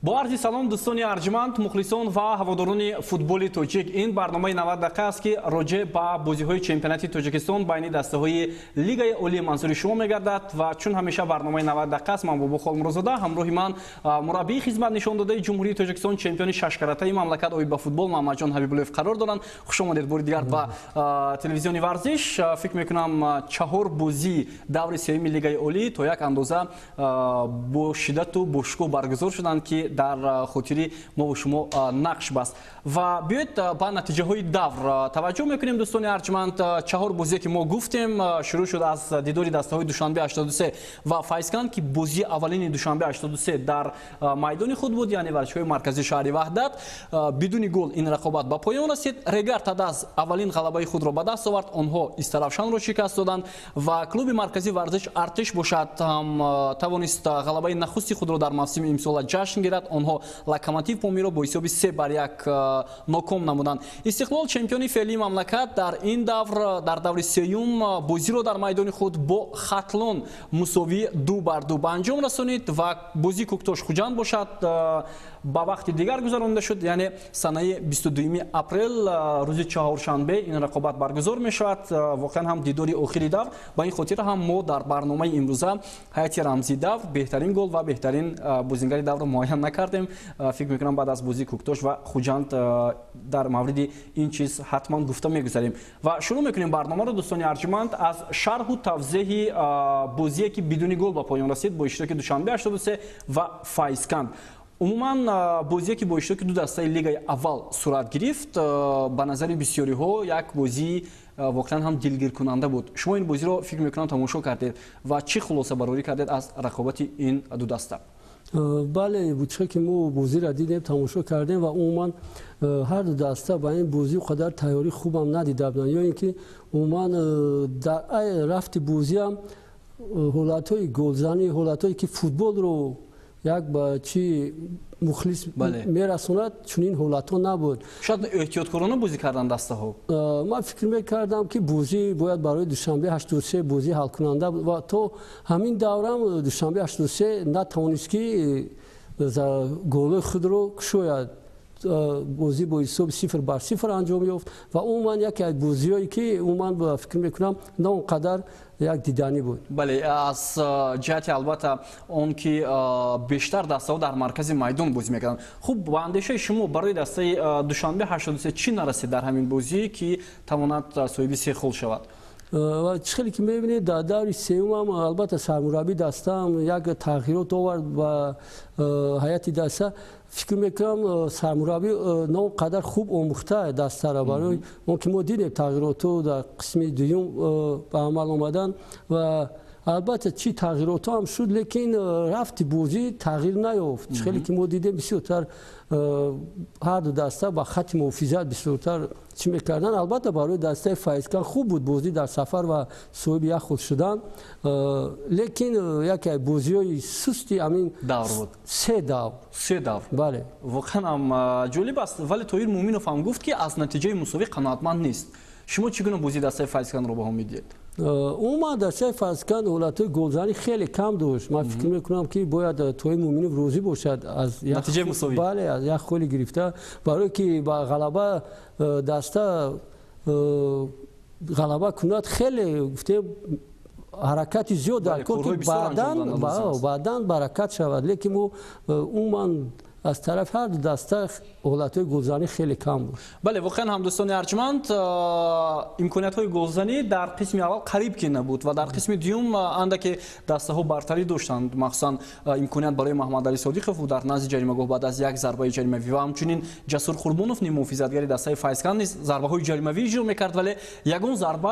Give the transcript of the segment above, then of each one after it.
با عرض سلام دوستان ارجمند، مخلصان و هواداران فوتبال توجیک. این برنامه 90 دقیقه است که راجع به بازی‌های چمپیونات تاجیکستان بین دسته‌های لیگ عالی منظور شما می‌گردد و چون همیشه برنامه 90 دقیقه است، من بابا خالمرزاده همراه من مربی خدمت نشان داده جمهوری تاجیکستان چمپیون شش کرته مملکت آبی با فوتبال محمد جان حبیب‌الله قرار دارند. خوش آمدید بار دیگر به تلویزیون ورزش. فکر می‌کنم 4 بازی دور سوم لیگ عالی تا یک اندازه با شدت و باشکوه برگزار شدند که در خاطری ما و شما نقش بست و بیایید به نتیجه های دور توجه میکنیم. دوستان ارجمند، 4 بازی که ما گفتیم شروع شد از دیداری دسته های دوشنبه 83 و فایزکان که بازی اولین دوشنبه 83 در میدان خود بود، یعنی ورزشگاه مرکزی شهر وحدت. بدون گل این رقابت به پایان رسید. رگر تداز اولین غلبه خود را به دست آورد، آنها استرافشان را شکست دادند و کلوب مرکزی ورزش ارتش باشد هم توانست غلبه نخستی خود را در موسم امسال جشن گیرد. آنها لوکوموتیو پامی را با حساب 3-1 ناکام نمودند. استقلال چمپیون فعلی مملکت در این دور در دور سوم بازی را در میدان خود با خطلان مساوی 2-2 به انجام رسانید و بازی کوکتاش خوجند باشد با وقت دیگر گذرانده شد، یعنی سنه 22 اپریل روز چهارشنبه این رقابت برگزار می شود. واقعا هم دیداری آخری دور. با این خاطر هم ما در برنامه امروزه هیئت رمزی دور بهترین گل و بهترین بازیگر دور معین نکردیم. فکر میکنم بعد از بازی کوکتاش و خوجند در مورد این چیز حتما گفته میگذاریم و شروع میکنیم برنامه رو. دوستان ارجمند، از شرح و توضیح بازی که بدون گل به پایان رسید با اشتراک دوشنبه 83 و فایزکان. عموما بازی که با اشتراک دو دسته لیگ اول صورت گرفت به نظر بسیاری ها یک بازی واقعا هم دلگیر کننده بود. شما این بازی رو فکر میکنم تماشا کردید و چی خلاصه برداری کردید از رقابت این دو دسته؟ بله، بچه که ما بازی را دیدیم تماشا کردیم و عموما هر دو دسته با این بازی قدر تیاری خوبم ندیده بودن، یا اینکه عموما در رفت بازی هم حالتهای گلزنی، حالتهایی که فوتبال رو یک با چی مخلص میرسوند چنین حالت ها نبود. شاید احتیاطکارانه بازی کردن دسته ها. من فکر میکردم که بازی باید برای دوشنبه 83 بازی حل کننده بود و تو همین دورم دوشنبه 83 نتوانست که گل خود رو شاید بازی با حساب 0-0 انجام یافت و عموما یکی از بازیایی که عموما فکر میکنم نه اونقدر یک دیدنی بود. بله، از جهت البته اون که بیشتر دسته ها در مرکز میدان بازی میکردن. خوب، با اندیشه شما برای دسته دوشنبه 83 چی نرسید در همین بازی که تواند صاحب 3 گل شود؟ و چیزی که میبینید در دور سوم هم البته سرمربی دسته هم یک تغییرات آورد و هیئت دسته فکر میکنم سرمربی نه قدر خوب آموخته دسته را برای اون که ما دیدیم تغییرات در قسم دوم به عمل آمدن و البته چی تغییرات هم شد، لیکن رفت بازی تغییر نیافت. چیزی که ما دیدیم بسیارتر هر دو دسته با خط محافظت بسیارتر چی میکردن. البته برای دسته فایزکان خوب بود بازی در سفر و صاحب یک خود شدن، لیکن یکی بازی‌های سستی همین دور بود. 3 دور. بله، واقعا هم جالب است. ولی طاهر مومینوف هم گفت که از نتیجه مساوی قناعتمند نیست. شما چگونه بازی دسته فایزکان رو بها میدید؟ عموما دسته فایزکان حالتهای گلزنی خیلی کم داشت. من فکر میکنم که باید طاهر مومینوف راضی باشد از نتیجه مساوی. بله، از یک گل گرفته برای که با غلبه دسته غلبه کند. خیلی گفته حرکت زیاد در کن که بعداً برکت شود، لیکن ما عموما از طرف هر دسته حالتهای گلزنی خیلی کم بود. بله، واقعا هم دوستان ارجمند امکانیت‌های گلزنی در قسم اول قریب که نبود و در قسم دوم اندک دسته ها برتری داشتند، مخصوصا امکانیت برای محمد علی صادقов در نزد جریمه‌گاه بعد از یک ضربه جریمه‌ای و همچنین جسور قربانوف نیم محافظتگری دسته فایزکان نیز ضربه‌های جریمه‌ای اجرا می‌کرد، ولی یگان ضربه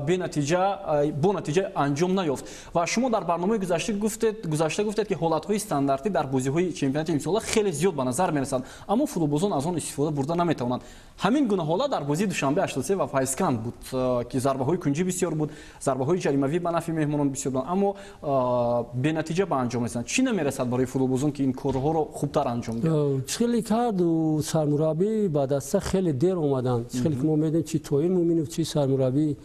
به نتیجه انجام نیافت. و شما در برنامه گذشته گفتید که حالت‌های استانداردی در بازی‌های چمپیونات امسال خیلی زیاد به نظر می‌رسند، اما فوتبالبازان از آن استفاده برده نمی‌توانند. همین گونه حالت در بازی دوشنبه 83 و فایزکان بود که ضربه‌های کنجی بسیار بود، ضربه‌های جریمه‌ای به نفع مهمانان بسیار بود، اما به نتیجه به انجام رسیدند. چی نمی‌رسد برای فوتبالبازان که این کارها رو خوبتر انجام دهند؟ چیزی کرد و سرمربی با دسته خیلی دیر اومدن. چیزی که ما می‌دونیم چی طاهر مومینوف چی سرمربی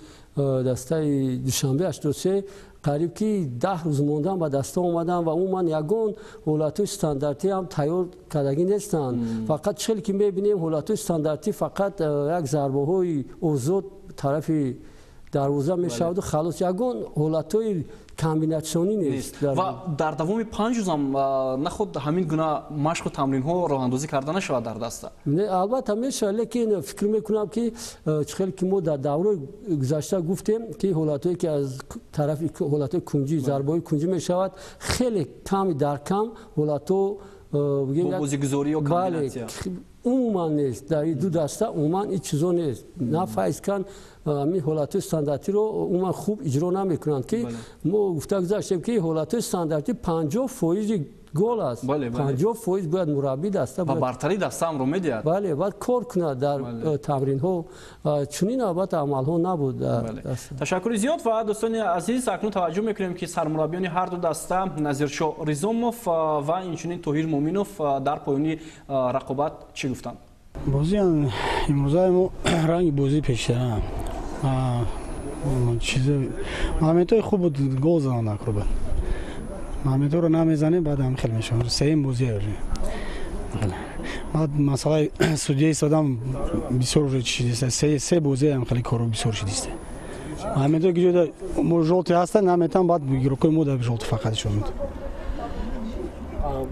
دسته دوشنبه 83 қариб ки 10 рӯз мондан ба даста омадан ва умуман ягон ҳолатҳои стандартӣ ҳам тайёр кардагӣ нестанд. Фақат чизе ки мебинем ҳолатҳои стандартӣ фақат як зарбаҳои озод тарафи дарвоза мешаваду халос, ягон ҳолатҳои комбинатсионӣ нест. ва дар давоми 5 рӯзам нахуд ҳамин гуна машқу тамринҳо роҳандозӣ карда нашавад дар даста? албатта мешавад, лекин фикр мекунам ки чизе ки мо дар давраи гузашта гуфтем ки ҳолатҳое ки аз тарафи ҳолатҳои кунҷӣ зарбаҳои кунҷӣ мешавад, хеле ками дар кам ҳолатҳо бозигузорӣ ё комбинатсия умуман нест. Дар ин ду даста умуман ин чизо нест. На файзкан ҳамин ҳолатҳои стандартиро умуман хуб иҷро намекунанд ки мо гуфта гузаштем ки ҳолатҳои стандартӣ 50% гол аст. 50% бояд мураббӣ даста ба бартари даста амро медиҳад. бале бояд кор кунад дар тамринҳо. чунин албатта амалҳо набуд. ташаккури зиёд. ва дӯстони азиз, акнун таваҷҷӯҳ мекунем ки сармураббиёни ҳарду даста Назиршо Ризомов ва инчунин Тоҳир Муъминов дар поёни рақобат чӣ гуфтанд? бозӣ имрӯзаи мо ранги бозӣ пештара моментҳои хуб буд, гол занад акробат моментҳоро намезанем, баъд ҳам хел мешавад сеюм бозӣ баъд масъалаи судя истодам бисёр уже чиз се бозӣ ҳам хеле кору бисёр шидиста моментҳое ки ҷода мо жолти ҳаста наметам, баъд игрокои мо дар жолти фақатшон мед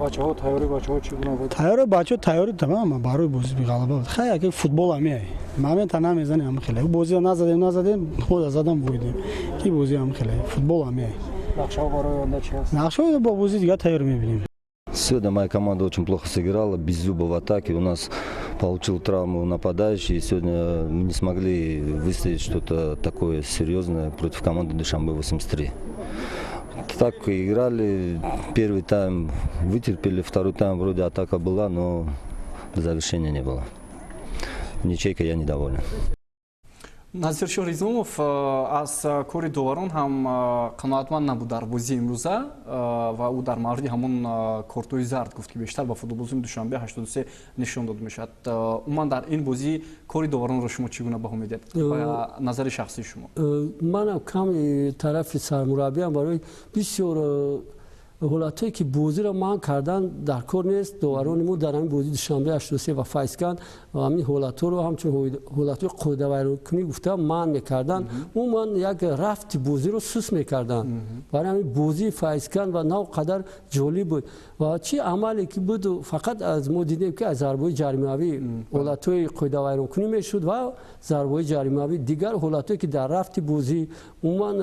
бачаҳо тайёри бачаҳо чӣ гуна буд? тайёри бачаҳо тайёри тамам барои бозӣ ғалаба буд. хай як футбол ҳам е момента намезанем, ҳам хеле бозиро назадем хода задам буридем ки бозӣ ҳам хеле футбол ҳам е. Нақшаҳо барои оянда чӣ ҳаст? Нақшаҳо ба бозии дигар тайёр мебинем. Сегодня моя команда очень плохо сыграла, Беззубов в атаке. У нас получил травму нападающий. Сегодня мы не смогли выставить что-то такое серьезное против команды Душанбе 83. Так играли, первый тайм вытерпели, второй тайм вроде атака была, но завершения не было. Ничейка я недоволен. Назиршо Ризомов аз кори доварон ҳам қаноатманд набуд дар бозии имрӯза ва ӯ дар мавриди ҳамон кортҳои зард гуфт ки бештар ба футболбозии Душанбе 83 нишон дод мешавад. умуман дар ин бозӣ кори доваронро шумо чӣ гуна баҳо медиҳед ба назари шахсии шумо? манам ками тарафи сармураббиам барои бисёр ҳолатҳое ки бозиро манъ кардан дар кор нест. доварони мо дар ҳамин бозии Душанбе 83 ва Файзкан ҳамин ҳолатҳоро ҳамчун ҳолатҳои қоидавайронкунӣ гуфта манъ мекарданд. умуман як рафти бозиро сус мекарданд. барои ҳамин бозии Файзкан ва нав қадар ҷолиб буд ва чӣ амале ки буд фақат аз мо дидем ки аз зарбаҳои ҷаримавӣ ҳолатҳои қоидавайронкунӣ мешуд ва зарбаҳои ҷаримавӣ дигар ҳолатҳое ки дар рафти бозӣ умуман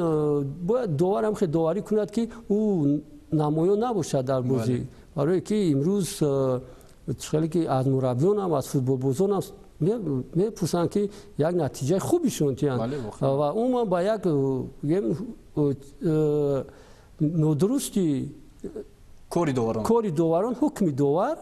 бояд довар ҳам хеле доварӣ кунад ки ӯ намоён набошад дар бозӣ. барое ки имрӯз чизе ки аз мураббиёнам аз футболбозонам мепурсанд ки як натиҷаи хубишон тиянд ва умуман ба як нодурусти кори доварон ҳукми довар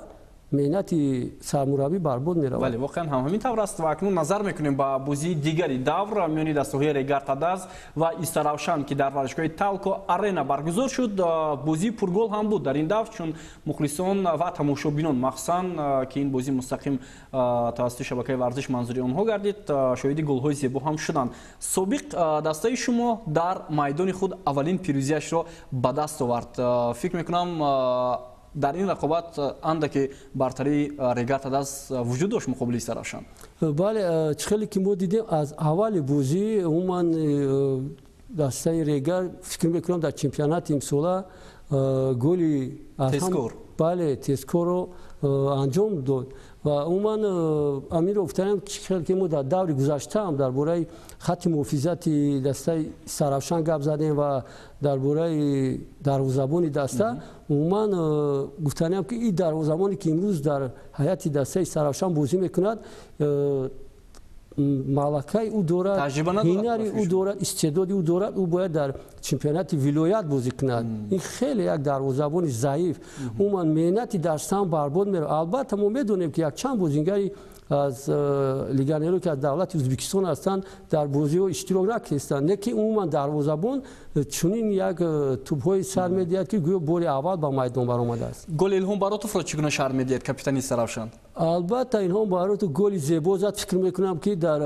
меҳнати сармураббӣ барбод меравад. бале воқеан ҳам ҳамин тавр аст ва акнун назар мекунем ба бозии дигари давр миёни дастаҳои Регартадаз ва Истаравшан ки дар варзишгоҳи Талко Арена баргузор шуд. бозии пургол ҳам буд дар ин давр, чун мухлисон ва тамошобинон махсусан ки ин бозӣ мустақим тавассути шабакаи варзиш манзури онҳо гардид, шоҳиди голҳои зебо ҳам шуданд. собиқ дастаи шумо дар майдони худ аввалин пирӯзиашро ба даст овард. фикр мекунам дар ин рақобат андаке бартарии Регартадаз вуҷуд дошт муқобили Истаравшан. бале чизе ки мо дидем аз аввали бозӣ умуман дастаи Рега фикр мекунам дар чемпионати имсола голи бале тезкорро анҷом дод ва умуман аминро гуфтанам ки мо дар даври гузаштаам дар бораи хатти муҳофизати дастаи Истаравшан гап задем ва дар бораи дарвозабони даста умуман гуфтанам ки ин дарвозабоне ки имрӯз дар ҳайати дастаи Истаравшан бозӣ мекунад малакаи ӯ дорад, ҳинари ӯ дорад, истеъдоди ӯ дорад, ӯ бояд дар чемпионати вилоят бозӣ кунад. ин хеле як дарвозабони заиф умуман меҳнати дарстан барбод меравад. албатта мо медонем ки якчанд бозингари аз легионеро ки аз давлати Ӯзбекистон ҳастанд дар бозиҳо иштирок накарданд, лекин умуман дарвозабон чунин як тӯбҳои сар медиҳад ки гӯё бори аввал ба майдон баромадааст. голи Илҳом Баротовро чӣ гуна шарҳ медиҳед, капитани Истаравшан? албатта Илҳом Баротов голи зебо зад. фикр мекунам ки дар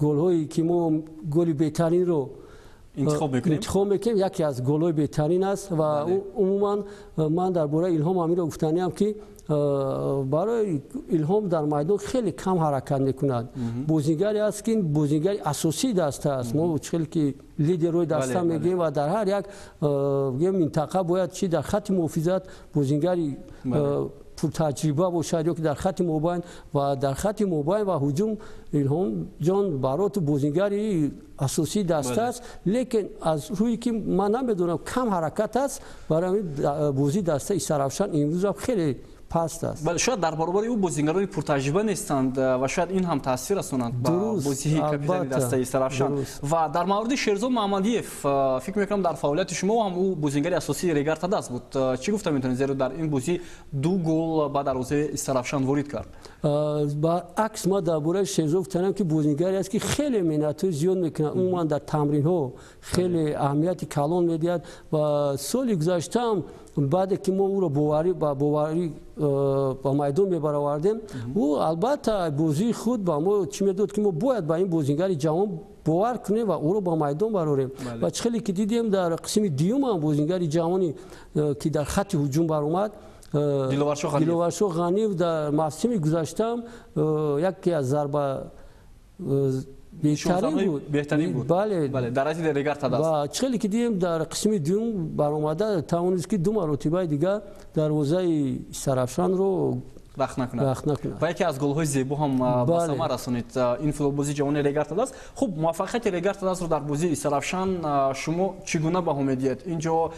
голҳое ки мо голи беҳтаринро انتخاب میکنیم یکی از گل‌های بهترین است و عموما من درباره ایلهام امیر گفتنیم که برای ایلهام در میدان خیلی کم حرکت میکند. بازیگری است که این بازیگر اساسی دسته است. ما خیلی که لیدر روی دسته میگیم و در هر یک منطقه باید چی در خط محافظت بازیگری پرتجربه باشد یا که در خط مبین و هجوم ایلهام جان برات بازیگری اساسی دسته است، لیکن از روی که من نمیدونم کم حرکت است برای بازی دسته سرافشان امروز خیلی پست است. بله، شاید در برابر او بازیگران پرتجربه نیستند و شاید این هم تاثیر رسانند به بازی کاپیتان دسته سرافشان. و در مورد شیرزاد محمدیف فکر میکنم در فعالیت شما هم او بازیگر اساسی ریگار تداس بود. چی گفته میتونید زیرا در این بازی 2 گل به دروازه سرافشان وارد کرد؟ با عکس ما درباره شیرزاد گفتم که بازیگری است که خیلی مهنت زیاد میکنه، عموما در تمرین ها خیلی اهمیت کلان میدهد و سال گذشته هم بعد که ما او را باوری با میدان میبرآوردیم او البته بازی خود با ما چی میداد که ما باید با این بازیگر جوان باور کنیم و او را با میدان براریم. و خیلی که دیدیم در قسم دیوم هم بازیگر جوانی که در خط هجوم برآمد دیلوارشو غنی در موسم گذشته یکی از ضربه بهترین بود. بله در از ریگار تداس. و خیلی که دیدیم در قسم دیوم برآمده توانست که 2 مرتبه دیگه دروازه سرافشان رو رخت نکند. و یکی از گل‌های زیبا هم به ثمر رسانید این فوتبالبازی جوان ریگار تداس. خب موفقیت ریگار تداس رو در بازی سرافشان شما چگونه بها میدید؟ اینجا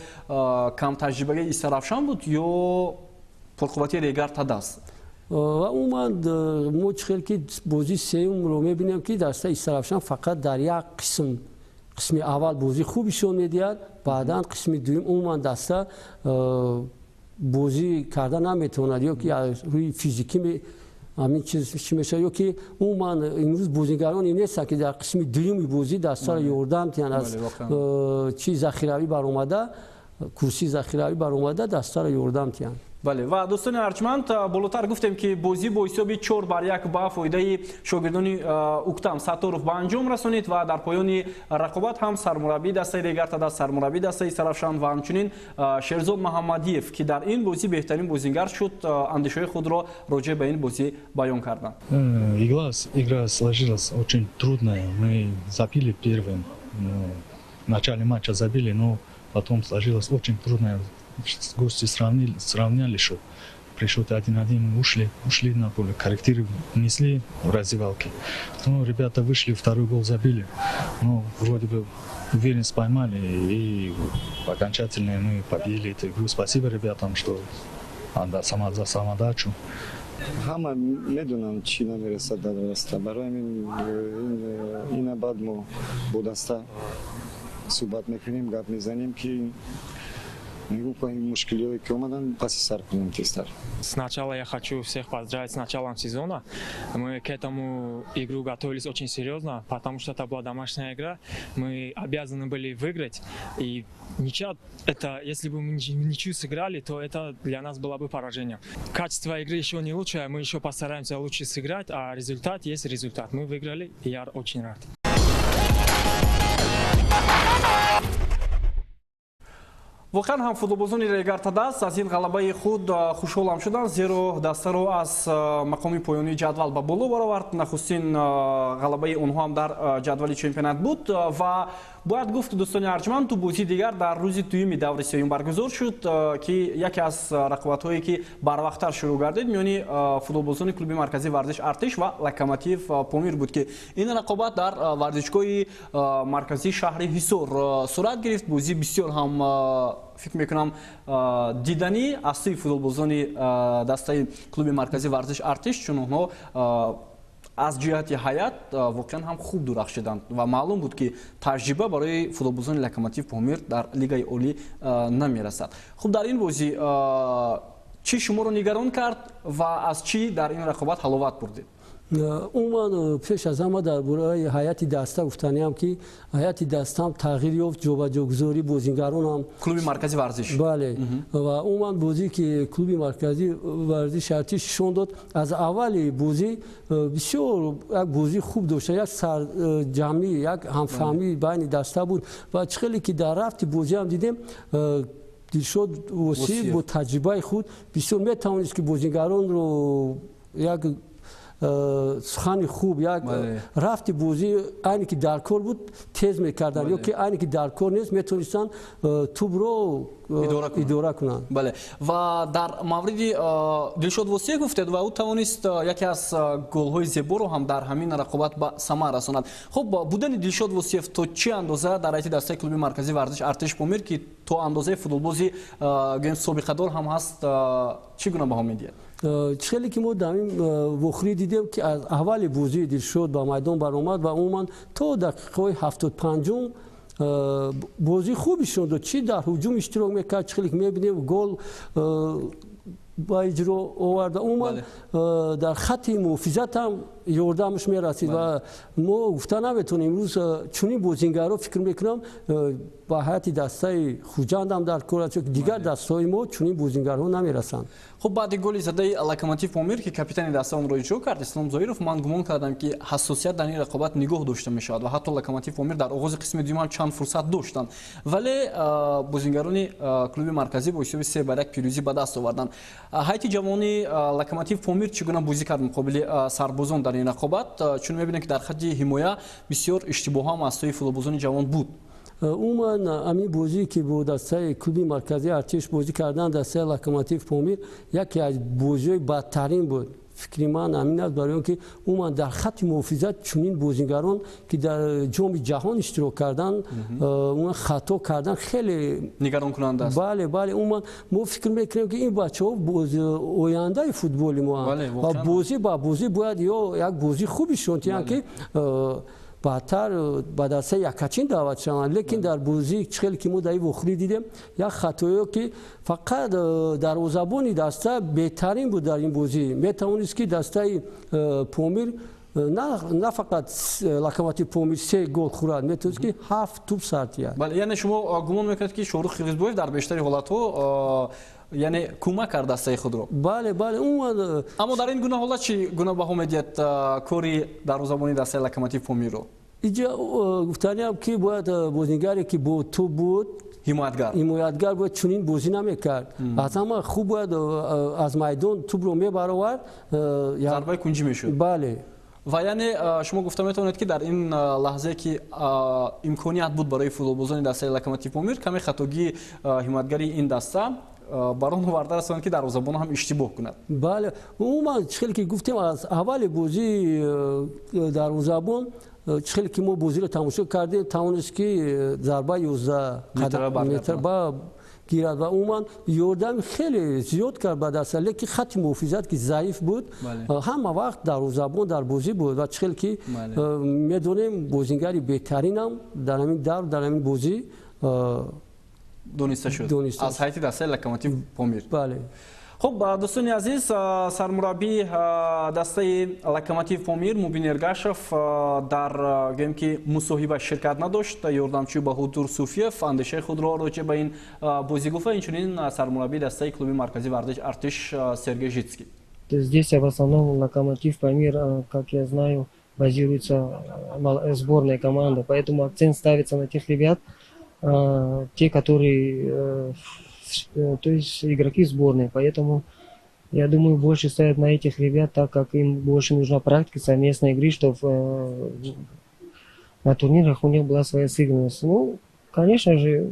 کم تجربه سرافشان بود یا پرقوتی ریگار تداس؟ و عموما ما خیلی که بازی سوم رو میبینیم که دسته سرافشان فقط در یک قسم اول بازی خوبشون میدهد، بعدا قسم دوم عموما دسته بازی کردن نمیتوند یا که روی فیزیکی همین چیز چی میشه یا که عموما امروز بازیگران این نیست که در قسم دوم بازی دسته رو یوردن تیان از چی ذخیروی برآمده کرسی ذخیروی برآمده دسته رو یوردن تیان. بله و دوستان ارجمند بالاتر گفتیم که بازی با حساب 4-1 با فایده شاگردان اوکتام ساتورف به انجام رسانید و در پایان رقابت هم سرمربی دسته ریگار تداس، سرمربی دسته سرافشان و همچنین شیرزاد محمدیف که در این بازی بهترین بازیگر شد اندیشه خود را راجع به این بازی بیان کردند. Игра сложилась очень трудная. Мы забили первым. В начале матча забили, но потом сложилась очень трудная. Гости сравняли счет. При счете 1-1 мы ушли на поле. Корректиры внесли в раздевалке. Ну, ребята вышли, второй гол забили. Ну, вроде бы уверенность поймали и окончательно мы победили эту игру. Спасибо ребятам, что за самодачу. Ҳама медунам чӣ намерасад дар даста. Барои ин баъд мо бо даста суҳбат мекунем, гап мезанем ки мушкилиҳое ки омадан паси сар кунем тезтар. Сначала я хочу всех поздравить с началом сезона. Мы к этому игру готовились очень серьезно, потому что это была домашняя игра. Мы обязаны были выиграть. И ничья, это, если бы мы ничью сыграли, то это для нас было бы поражением. Качество игры еще не лучшее, мы еще постараемся лучше сыграть, а результат есть результат. Мы выиграли, и я очень рад. واقعا هم فوتبالبازان ریگار تداس از این غلبه خود خوشحال شدند زیرا دسته رو از مقام پایانی جدول به بالا برآورد. نخستین غلبه اونها هم در جدول چمپیونات بود و باید گفت دوستان ارجمند تو بازی دیگر در روز دوم دور سوم برگزار شد که یکی از رقابت‌هایی که بروقتر شروع گردید میانی فوتبالبازان کلوب مرکزی ورزش ارتش و لوکوموتیو پامیر بود که این رقابت در ورزشگاه مرکزی شهر حصار صورت گرفت. بازی بسیار هم فکر میکنم دیدنی از سوی فوتبالبازان دسته کلوب مرکزی ورزش ارتش چون اونها از جهت هیئت واقعا هم خوب درخشیدند و معلوم بود که تجربه برای فوتبالبازان لوکوموتیو پامیر در لیگ عالی نمیرسد. خب در این بازی чӣ шуморо нигарон кард ва аз чӣ дар ин рақобат ҳаловат бурдед? умуман пеш аз ҳама дар бораи ҳайати даста гуфтаниам ки ҳайати дастам тағйир ёфт, ҷобаҷогузори бозингаронам клуби маркази варзиш. бале ва умуман бозӣ ки клуби маркази варзиш артиш нишон дод, аз аввали бозӣ бисёр як бозӣ хуб дошта, як сарҷамӣ, як ҳамфаҳмӣ байни даста буд ва чӣ хеле ки дар рафти бозиам дидем Дилшод Восиев бо таҷрибаи худ бисёр метавонист ки бозингаронро як сухани хуб, як рафти бозӣ айне ки дар кор буд тез мекардан ё ки айне ки дар кор нест метавонистанд тӯбро идора кунанд. Бале. Ва дар мавриди Дилшод Восиев гуфтед ва ӯ тавонист яке аз голҳои зеборо ҳам дар ҳамин рақобат ба самар расонад. Хуб, будани Дилшод Восиев то чӣ андоза дар ҳайати дастаи клуби маркази варзиш Артиш Помир ки то андозаи футболбози гӯем собиқадор ҳам ҳаст, чӣ гуна баҳо медиҳад? чӣ хеле ки мо дар ин вохӯрӣ дидем ки аз аввали бозии Дилшод ба майдон баромад ва умуман то дақиқаҳои 75 бозӣ хуб нишон дод, чӣ дар ҳуҷум иштирок мекард, чӣ хеле ки мебинем гол ба иҷро оварда, умуман дар хатти муҳофизат ҳам ёрдамаш мерасид ва мо гуфта наметавонем имрӯз чунин бозингаро фикр мекунам ба ҳайати дастаи Хуҷанд ҳам дар кор аст, дигар дастаҳои мо чунин бозингарҳо намерасанд. Хуб, баъди голи задаи Локомотив Помир ки капитани даста онро иҷро кард Ислом Зоиров, ман гумон кардам ки ҳассосият дар ин рақобат нигоҳ дошта мешавад ва ҳатто Локомотив Помир дар оғози қисми дуюм ҳам чанд фурсат доштанд, вале бозингарони клуби марказӣ бо ҳисоби 3-1 пирӯзӣ ба даст оварданд. ҳайати ҷавони Локомотив Помир чӣ гуна бозӣ кард муқобили сарбозон дар ин рақобат, чун мебинем ки дар хатти ҳимоя бисёр иштибоҳам аз сӯи футболбозони ҷавон буд? умуман амин бозӣ ки бо дастаи клуби маркази Артиш бозӣ кардан дастаи Локомотив Помир яке аз бозиҳои бадтарин буд. фикри ман амин аст, барои он ки умуман дар хатти муҳофизат чунин бозингарон ки дар ҷоми ҷаҳон иштирок кардан хато кардан хеле нигаронкунанда аст. бале бале, умуман мо фикр мекунем ки ин бачаҳо ояндаи футболи мо ҳанд ва бозӣ ба бозӣ бояд ё як бозӣ хуб нишон диҳанд ки баъдтар ба дастаи якачин даъват шаванд, лекин дар бозӣ чӣ хеле ки мо дар ин вохӯрӣ дидем як хатоё ки фақат дарвозабони даста беҳтарин буд дар ин бозӣ, метавонист ки дастаи Помир на фақат Локомотив Помир 3 гол хӯрад, метавонист ки 7 тӯб сартиҳад. Бале, яъне шумо гумон мекунед ки Шорух Қирғизбоев дар бештари ҳолатҳо яъне кӯмак кард дастаи худро? бале бале, умуман аммо дар ин гуна ҳолат чӣ гуна баҳо медиҳад кори дарвозабони дастаи Локомотив Помирро? иҷа гуфтаниам ки бояд бозингаре ки бо тӯб буд, ҳимоятгар бояд чунин бозӣ намекард, аз ҳама хуб бояд аз майдон тӯбро мебаровард, зарбаи кунҷӣ мешуд. бале. ва яъне шумо гуфта метавонед ки дар ин лаҳзае ки имконият буд барои футболбозони дастаи Локомотив Помир каме хатогии ҳимоятгари ин даста бар он оварда расонад ки дарвозабон ҳам иштибоҳ кунад. бале, умуман чӣ хеле ки гуфтем аз аввали бозии дарвозабон чӣ хеле ки мо бозиро тамошо кардем, тавонист ки зарба 11 метр ба гирад ва умуман ёрдами хеле зиёд кард ба даста, лекин хатти муҳофизат ки заиф буд, ҳама вақт дарвозабон дар бозӣ буд ва чӣ хеле ки медонем бозингари беҳтаринам дар ҳамин давр дар ҳамин бозӣ дониста шуд аз ҳайати дастаи Локомотив Помир. бале. خب دوستان عزیز، سرمربی دسته لوکوموتیو پامیر مبین ارگاشف در گیم که مصاحبه شرکت نداشت. یاردمچی بهادر صوفیف اندیشه خود را راجع به این بازی گفت. اینچنین سرمربی دسته کلوب مرکزی ورزش ارتش Сергей Жицкий. Здесь в основном Локомотив Памир, как я знаю, базируется сборная команда, поэтому акцент ставится на тех ребят, те, которые то есть игроки сборной, поэтому я думаю, больше ставят на этих ребят, так как им больше нужна практика совместной игры, чтобы на турнирах у них была своя сыгранность. Ну, конечно же,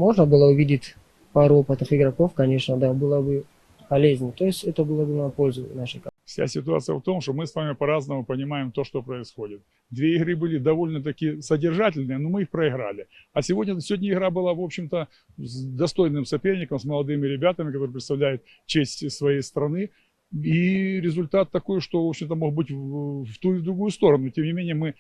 можно было увидеть пару опытных игроков, конечно, да, было бы полезнее. То есть это было бы на пользу нашей команде. Вся ситуация в том, что мы с вами по-разному понимаем то, что происходит. Две игры были довольно-таки содержательные, но мы их проиграли. А сегодня игра была, в общем-то, с достойным соперником, с молодыми ребятами, которые представляют честь своей страны. И результат такой, что, в общем-то, мог быть в ту и в другую сторону. Тем не менее, мы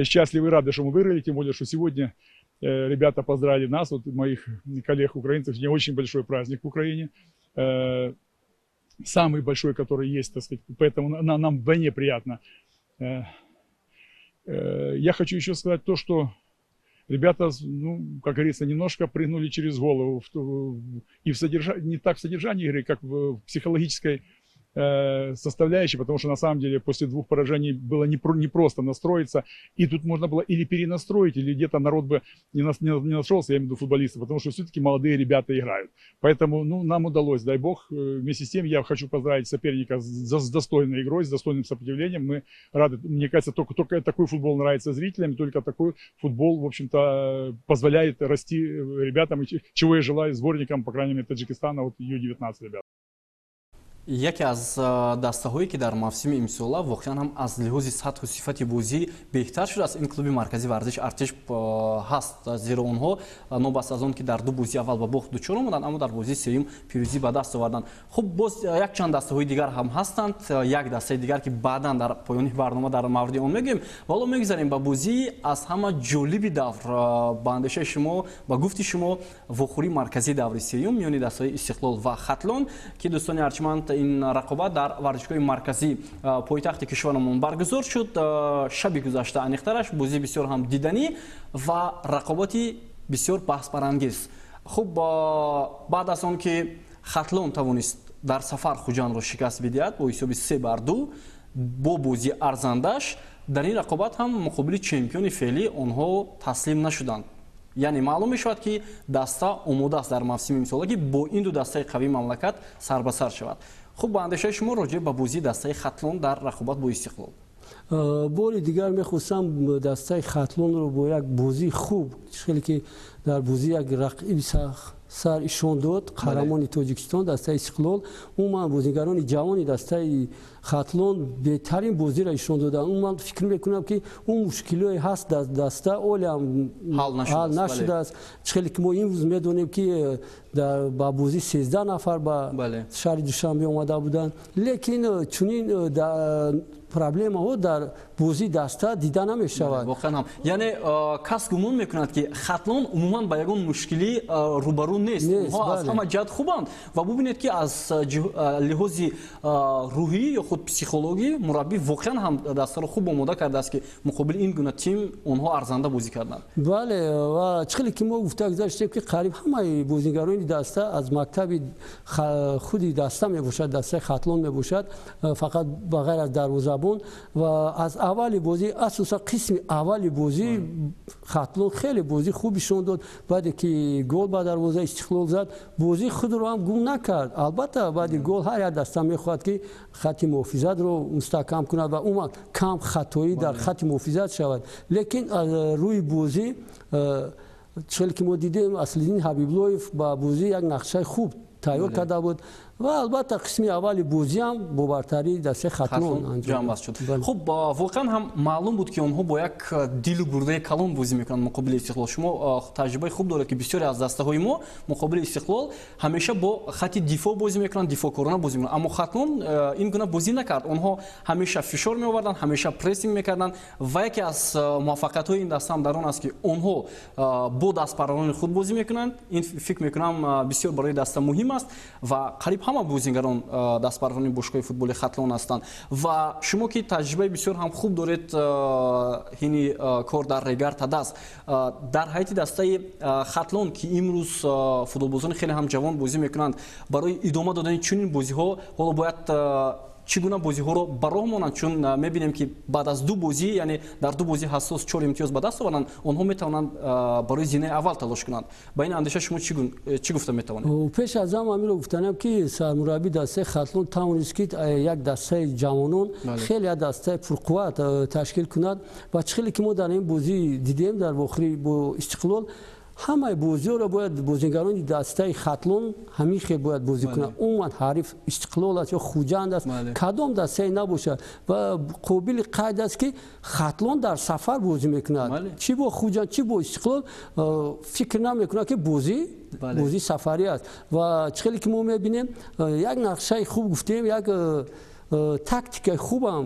счастливы и рады, что мы выиграли, тем более, что сегодня ребята поздравили нас, вот моих коллег-украинцев, сегодня очень большой праздник в Украине. самый большой, который есть, так сказать, поэтому нам вдвойне приятно. Я хочу еще сказать то, что ребята, ну, как говорится, немножко прыгнули через голову и не так в содержании игры, как в психологической составляющей, потому что на самом деле после 2 поражений было не просто настроиться, и тут можно было или перенастроить, или где-то народ бы не нашелся, я имею в виду футболисты, потому что все-таки молодые ребята играют. Поэтому, ну, нам удалось, дай бог. Вместе с тем я хочу поздравить соперника с достойной игрой, с достойным сопротивлением. Мы рады, мне кажется, только такой футбол нравится зрителям, только такой футбол, в общем-то, позволяет расти ребятам, чего я желаю сборникам, по крайней мере, Таджикистана, вот Ю-19 ребят. яке аз дастаҳое ки дар мавсими имсола воқеан ҳам аз лиҳози сатҳу сифати бозӣ беҳтар шудааст ин клуби марказии варзиш артиш ҳаст, зеро онҳо нобаста аз он ки дар 2 бозии аввал ба бохт дучор омаданд, аммо дар бозии сеюм пирӯзӣ ба даст оварданд. хуб боз якчанд дастаҳои дигар ҳам ҳастанд, як дастаи дигар ки баъдан дар поёни барнома дар мавриди он мегӯем. вало мегзарем ба бозии аз ҳама ҷолиби давр, ба андешаи шумо, ба гуфти шумо, вохӯрии марказии даври сеюм миёни дастаҳои Истиқлол ва Хатлон ки дӯстони арҷманд ин рақобат дар варзишгоҳи марказии пойтахти кишварамон баргузор шуд. шаби гузашта аниқтараш бозии бисёр ҳам диданӣ ва рақобати бисёр баҳсбарангез. хуб баъд аз он ки Хатлон тавонист дар сафар Хуҷандро шикаст бидиҳад бо ҳисоби 3-2 бо бозии арзандаш, дар ин рақобат ҳам муқобили чемпиони феълӣ онҳо таслим нашуданд. яъне маълум мешавад ки даста омодааст дар мавсими имсола ки бо ин ду дастаи қавии мамлакат сар ба сар шавад. хуб ба андешаи шумо роҷеъ ба бозии дастаи Хатлон дар рақобат бо Истиқлол. бори дигар мехостам дастаи Хатлонро бо як бозии хуб, хеле ки дар бозии як рақиби сар ишон дод қаҳрамони Тоҷикистон дастаи Истиқлол. умуман бозигарони ҷавони дастаи Хатлон беҳтарин бозиро ишон доданд. умуман фикр мекунам ки он мушкилое ҳаст дар даста олиам ҳал нашудааст. хеле ки мо имрӯз медонем ки ба бозӣ 13 нафар ба шаҳри Душанбе омада буданд, лекин чунин проблемаҳо дар бозии даста дида намешавад. воқеан ҳам яъне кас гумон мекунад ки Хатлон умуман ба ягон мушкилӣ рӯбарӯ нест. онҳо аз ҳама ҷиҳат хубанд ва бубинед ки аз лиҳози рӯҳӣ ё худ психологӣ мураббӣ воқеан ҳам дастаро хуб омода кардааст ки муқобили ин гуна тим онҳо арзанда бозӣ карданд. бале ва чӣ хеле ки мо гуфта гузаштем ки қариб ҳамаи бозигарони даста аз мактаби худи даста мебошад, дастаи Хатлон мебошад, фақат ба ғайр аз дарвозабон ва аз аввали бозӣ асосан қисми аввали бозӣ Хатлон хеле бозӣ хуби шон дод. баъде ки гол ба дарвозаи Истиқлол зад бозии худро ҳам гум накард. албатта баъди гол ҳар як даста мехоҳад ки хати муҳофизатро мустаҳкам кунад ва умуман кам хатоӣ дар хати муҳофизат шавад. лекин аз рӯи бозӣ чӣ ки мо дидем Аслиддин Ҳабиблоев ба бозӣ як нақшаи хуб тайёр карда буд ва албатта қисми аввали бозӣ ҳам бо бартарии дастаи Хатлон ҷамъ шуд. хуб воқеан ҳам маълум буд ки онҳо бо як дилу гурдаи калон бозӣ мекунанд муқобили Истиқлол. шумо таҷрибаи хуб доред ки бисёре аз дастаҳои мо муқобили Истиқлол ҳамеша бо хати дифоъ бозӣ мекунанд, дифоъкорона бозӣ мекунанд, аммо Хатлон ин гуна бозӣ накард. онҳо ҳамеша фишор меоварданд, ҳамеша прессинг мекарданд ва яке аз муваффақиятҳои ин даста ҳам дар он аст ки онҳо бо дастпаронони худ бозӣ мекунанд. ин фикр мекунам бисёр барои даста муҳим аст ва қариб ҳама бозигарон дастпарони бошгоҳи футболи Хатлон ҳастанд. ва шумо ки таҷрибаи бисёр ҳам хуб доред ҳини кор дар Регар Тадаст дар ҳайати дастаи Хатлон ки имрӯз футболбозони хеле ҳам ҷавон бозӣ мекунанд, барои идома додани чунин бозиҳо ҳоло бояд чӣ гуна бозиҳоро ба роҳ монанд, чун мебинем ки баъд аз 2 бозӣ, яъне дар 2 бозӣ ҳассос 4 имтиёз ба даст оваранд, онҳо метавонанд барои зинаи аввал талош кунанд. ба ин андеша шумо чӣ гуфта метавонед? пеш аз ҳам ҳаминро гуфтанам ки сармураббии дастаи Хатлон тавонист ки як дастаи ҷавонон хеле як дастаи пурқувват ташкил кунад ва чӣ хеле ки мо дар ин бозӣ дидем дар вохӯрӣ бо Истиқлол ҳамаи бозиҳоро бояд бозигарони дастаи Хатлон ҳамин хел бояд бозӣ кунанд. умуман ҳариф Истиқлол аст ё Хуҷанд аст, кадом дастае набошад ва қобили қайд аст ки Хатлон дар сафар бозӣ мекунад. чӣ бо Хуҷанд, чӣ бо Истиқлол фикр намекунад ки бозии сафарӣ аст. ва чӣ хеле ки мо мебинем як нақшаи хуб гуфтем, як тактикаи хубам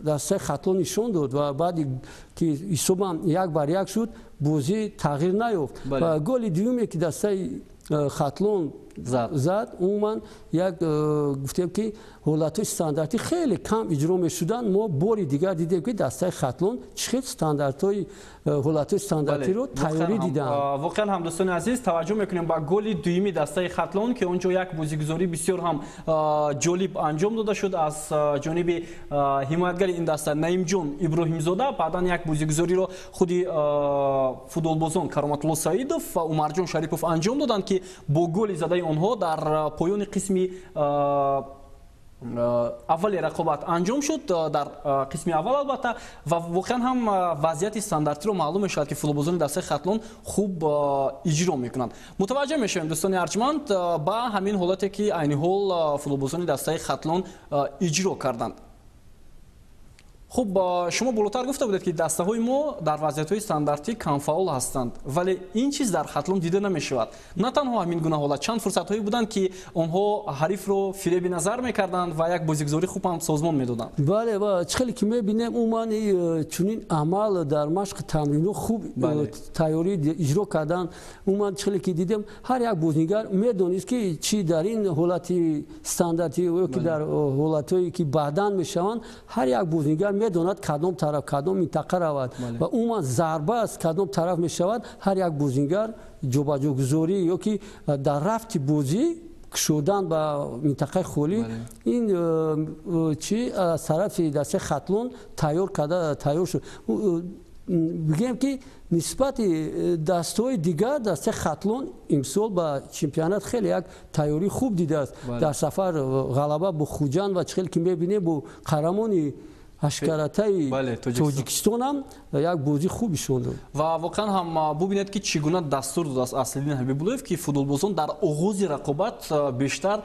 дастаи Хатлон нишон дод ва баъди ки ҳисобам 1-1 шуд бозӣ тағйир наёфт. ва голи дуюме ки дастаи хатлон зад умуман як гуфтем ки ҳолатҳои стандарти хеле кам иҷро мешуданд мо бори дигар дидем ки дастаи хатлон чӣ хел стандартҳои ҳолатҳои стандартиро тайёрӣ диданд. воқеан ҳам дӯстони азиз таваҷҷӯҳ мекунем ба голи дуюми дастаи хатлон ки онҷо як бозигузорӣ бисёр ҳам ҷолиб анҷом дода шуд аз ҷониби ҳимоятгари ин даста наимҷон иброҳимзода. баъдан як бозигузориро худи футболбозон кароматулло саидов ва умарҷон шарипов анҷом доданд ки бо голи задаи онҳо дар поёни қисми аввали рақобат анҷом шуд, дар қисми аввал албатта, ва воқеан ҳам вазъияти стандартиро маълум мешавад ки футболбозони дастаи хатлон хуб иҷро мекунанд. мутаваҷҷеҳ мешавем дӯстони арҷманд ба ҳамин ҳолате ки айни ҳол футболбозони дастаи хатлон иҷро карданд. хуб шумо болотар гуфта будед ки дастаҳои мо дар вазъиятҳои стандартӣ камфаъол ҳастанд, вале ин чиз дар хатлон дида намешавад. На танҳо ҳамин гуна ҳолат, чанд фурсатҳое буданд ки онҳо ҳарифро фиреби назар мекарданд ва як бозигузори хуб ҳам созмон медоданд. бале ва чӣ хеле ки мебинем умуман чунин амал дар машқи тамринҳо хуб тайёрӣ иҷро кардан. умуман чӣ хеле ки дидем ҳар як бозингар медонист ки чӣ дар ин ҳолати стандарти ки дар ҳолатҳое ки баъдан мешаванд ҳар як бозингар медонад кадом тараф кадом минтақа равад ва умуман зарба аз кадом тараф мешавад. ҳар як бозингар ҷобаҷогузорӣ ё ки дар рафти бозӣ кушодан ба минтақаи холӣ ин чи аз тарафи дастаи хатлон тайёр шуд. бигем ки нисбати дастҳои дигар дастаи хатлон имсол ба чемпионат хеле як тайёрӣ хуб дидааст. дар сафар ғалаба бо хуҷанд ва чӣ хеле ки мебинем бо қаҳрамони ҳашкаратаи тоҷикистон ҳам як бозӣ хуб ишон дод. ва воқеан ҳам бубинед ки чӣ гуна дастур додааст Аслиддин Ҳабибуллоев ки футболбозон дар оғози рақобат бештар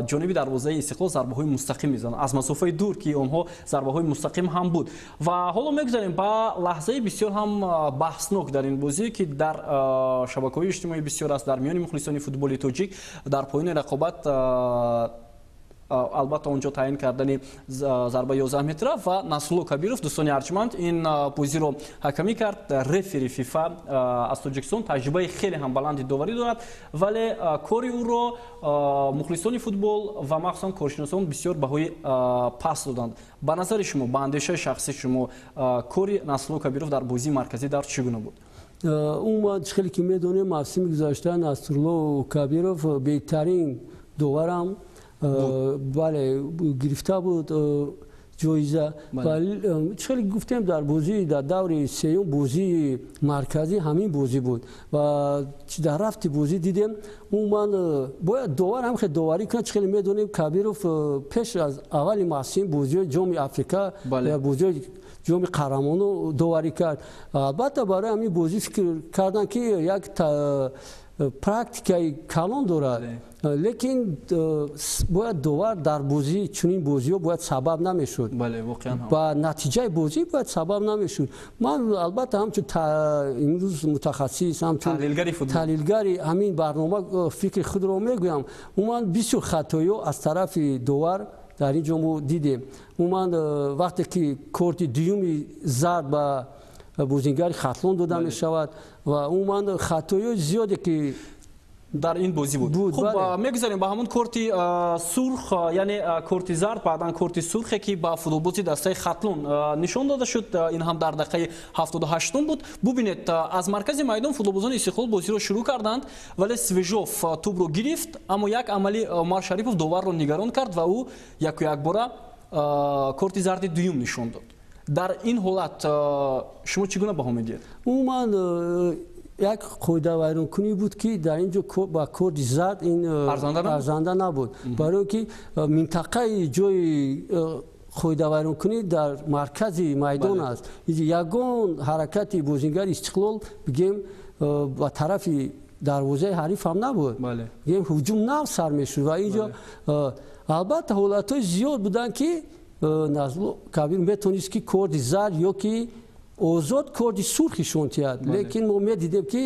ҷониби дарвозаи Истиқлол зарбаҳои мустақим мезананд, аз масофаи дур ки онҳо зарбаҳои мустақим ҳам буд. ва ҳоло мегузарем ба лаҳзаи бисёр ҳам баҳснок дар ин бозӣ ки дар шабакаҳои иҷтимоӣ бисёр аст дар миёни мухлисони футболи тоҷик дар поёни рақобат албатта онҷо таъин кардани зарба 11 метра ва Насрулло Кабиров дӯстони арҷманд ин бозиро ҳакамӣ кард. рефери фифа аз Тоҷикистон таҷрибаи хеле ҳам баланди доварӣ дорад, вале кори ӯро мухлисони футбол ва махсусан коршиносон бисёр баҳои паст доданд. ба назари шумо, ба андешаи шахси шумо, кори Насрулло Кабиров дар бозии марказӣ дар чӣ гуна буд? умуман чӣ хеле ки медонем мавсими гузашта Насрулло Кабиров беҳтарин доварам бале гирифта буд ҷоиза. чӣ хеле гуфтем дар бозии дар даври сеюм бозии марказӣ ҳамин бозӣ буд ва дар рафти бозӣ дидем умуман бояд довар ҳам хеле доварӣ кунад. чӣ хеле медонем Кабиров пеш аз аввали мавсим бозиҳои ҷоми Африка ё бозиҳои ҷоми қаҳрамонҳо доварӣ кард. албатта барои ҳамин бозӣ фикр карданд ки як практикаи калон дорад, лекин бояд довар дар бозӣ чунин бозиҳо бояд сабаб намешуд, ба натиҷаи бозӣ бояд сабаб намешуд. ман албатта ҳамчун имрӯз мутахассис ҳамчун таҳлилгари ҳамин барнома фикри худро мегӯям. умуман бисёр хатоиҳо аз тарафи довар дар ин ҷо мо дидем. умуман вақте ки корти дуюми зард ба бозингари хатлон дода мешавад ва умуман хатоиҳои зиёде ки дар ин бозӣ буд. хуб мегузарем ба ҳамон корти сурх, яъне корти зард баъдан корти сурхе ки ба футболбози дастаи хатлон нишон дода шуд. ин ҳам дар дақиқаи 78 буд. бубинед аз маркази майдон футболбозони Истиқлол бозиро шурӯъ карданд, вале Свежов тӯбро гирифт, аммо як амали Умар Шарипов доварро нигарон кард ва ӯ яку якбора корти зарди дуюм нишон дод. дар ин ҳолат шумо чӣ гуна баҳо медиҳед? умуман як қоидавайронкунӣ буд ки дар ин ҷо ба корди зард ин арзанда набуд, барое ки минтақаи ҷои қоидавайронкунӣ дар маркази майдон аст. ягон ҳаракати бозингари Истиқлол бигем ба тарафи дарвозаи ҳариф ҳам набуд, бигем ҳуҷум нав сар мешуд ва ин ҷо албатта ҳолатҳои зиёд буданд ки Насрулло Кабир метонист ки корди зард ё ки озод корди сурхи шон тиҳад, лекин мо медидем ки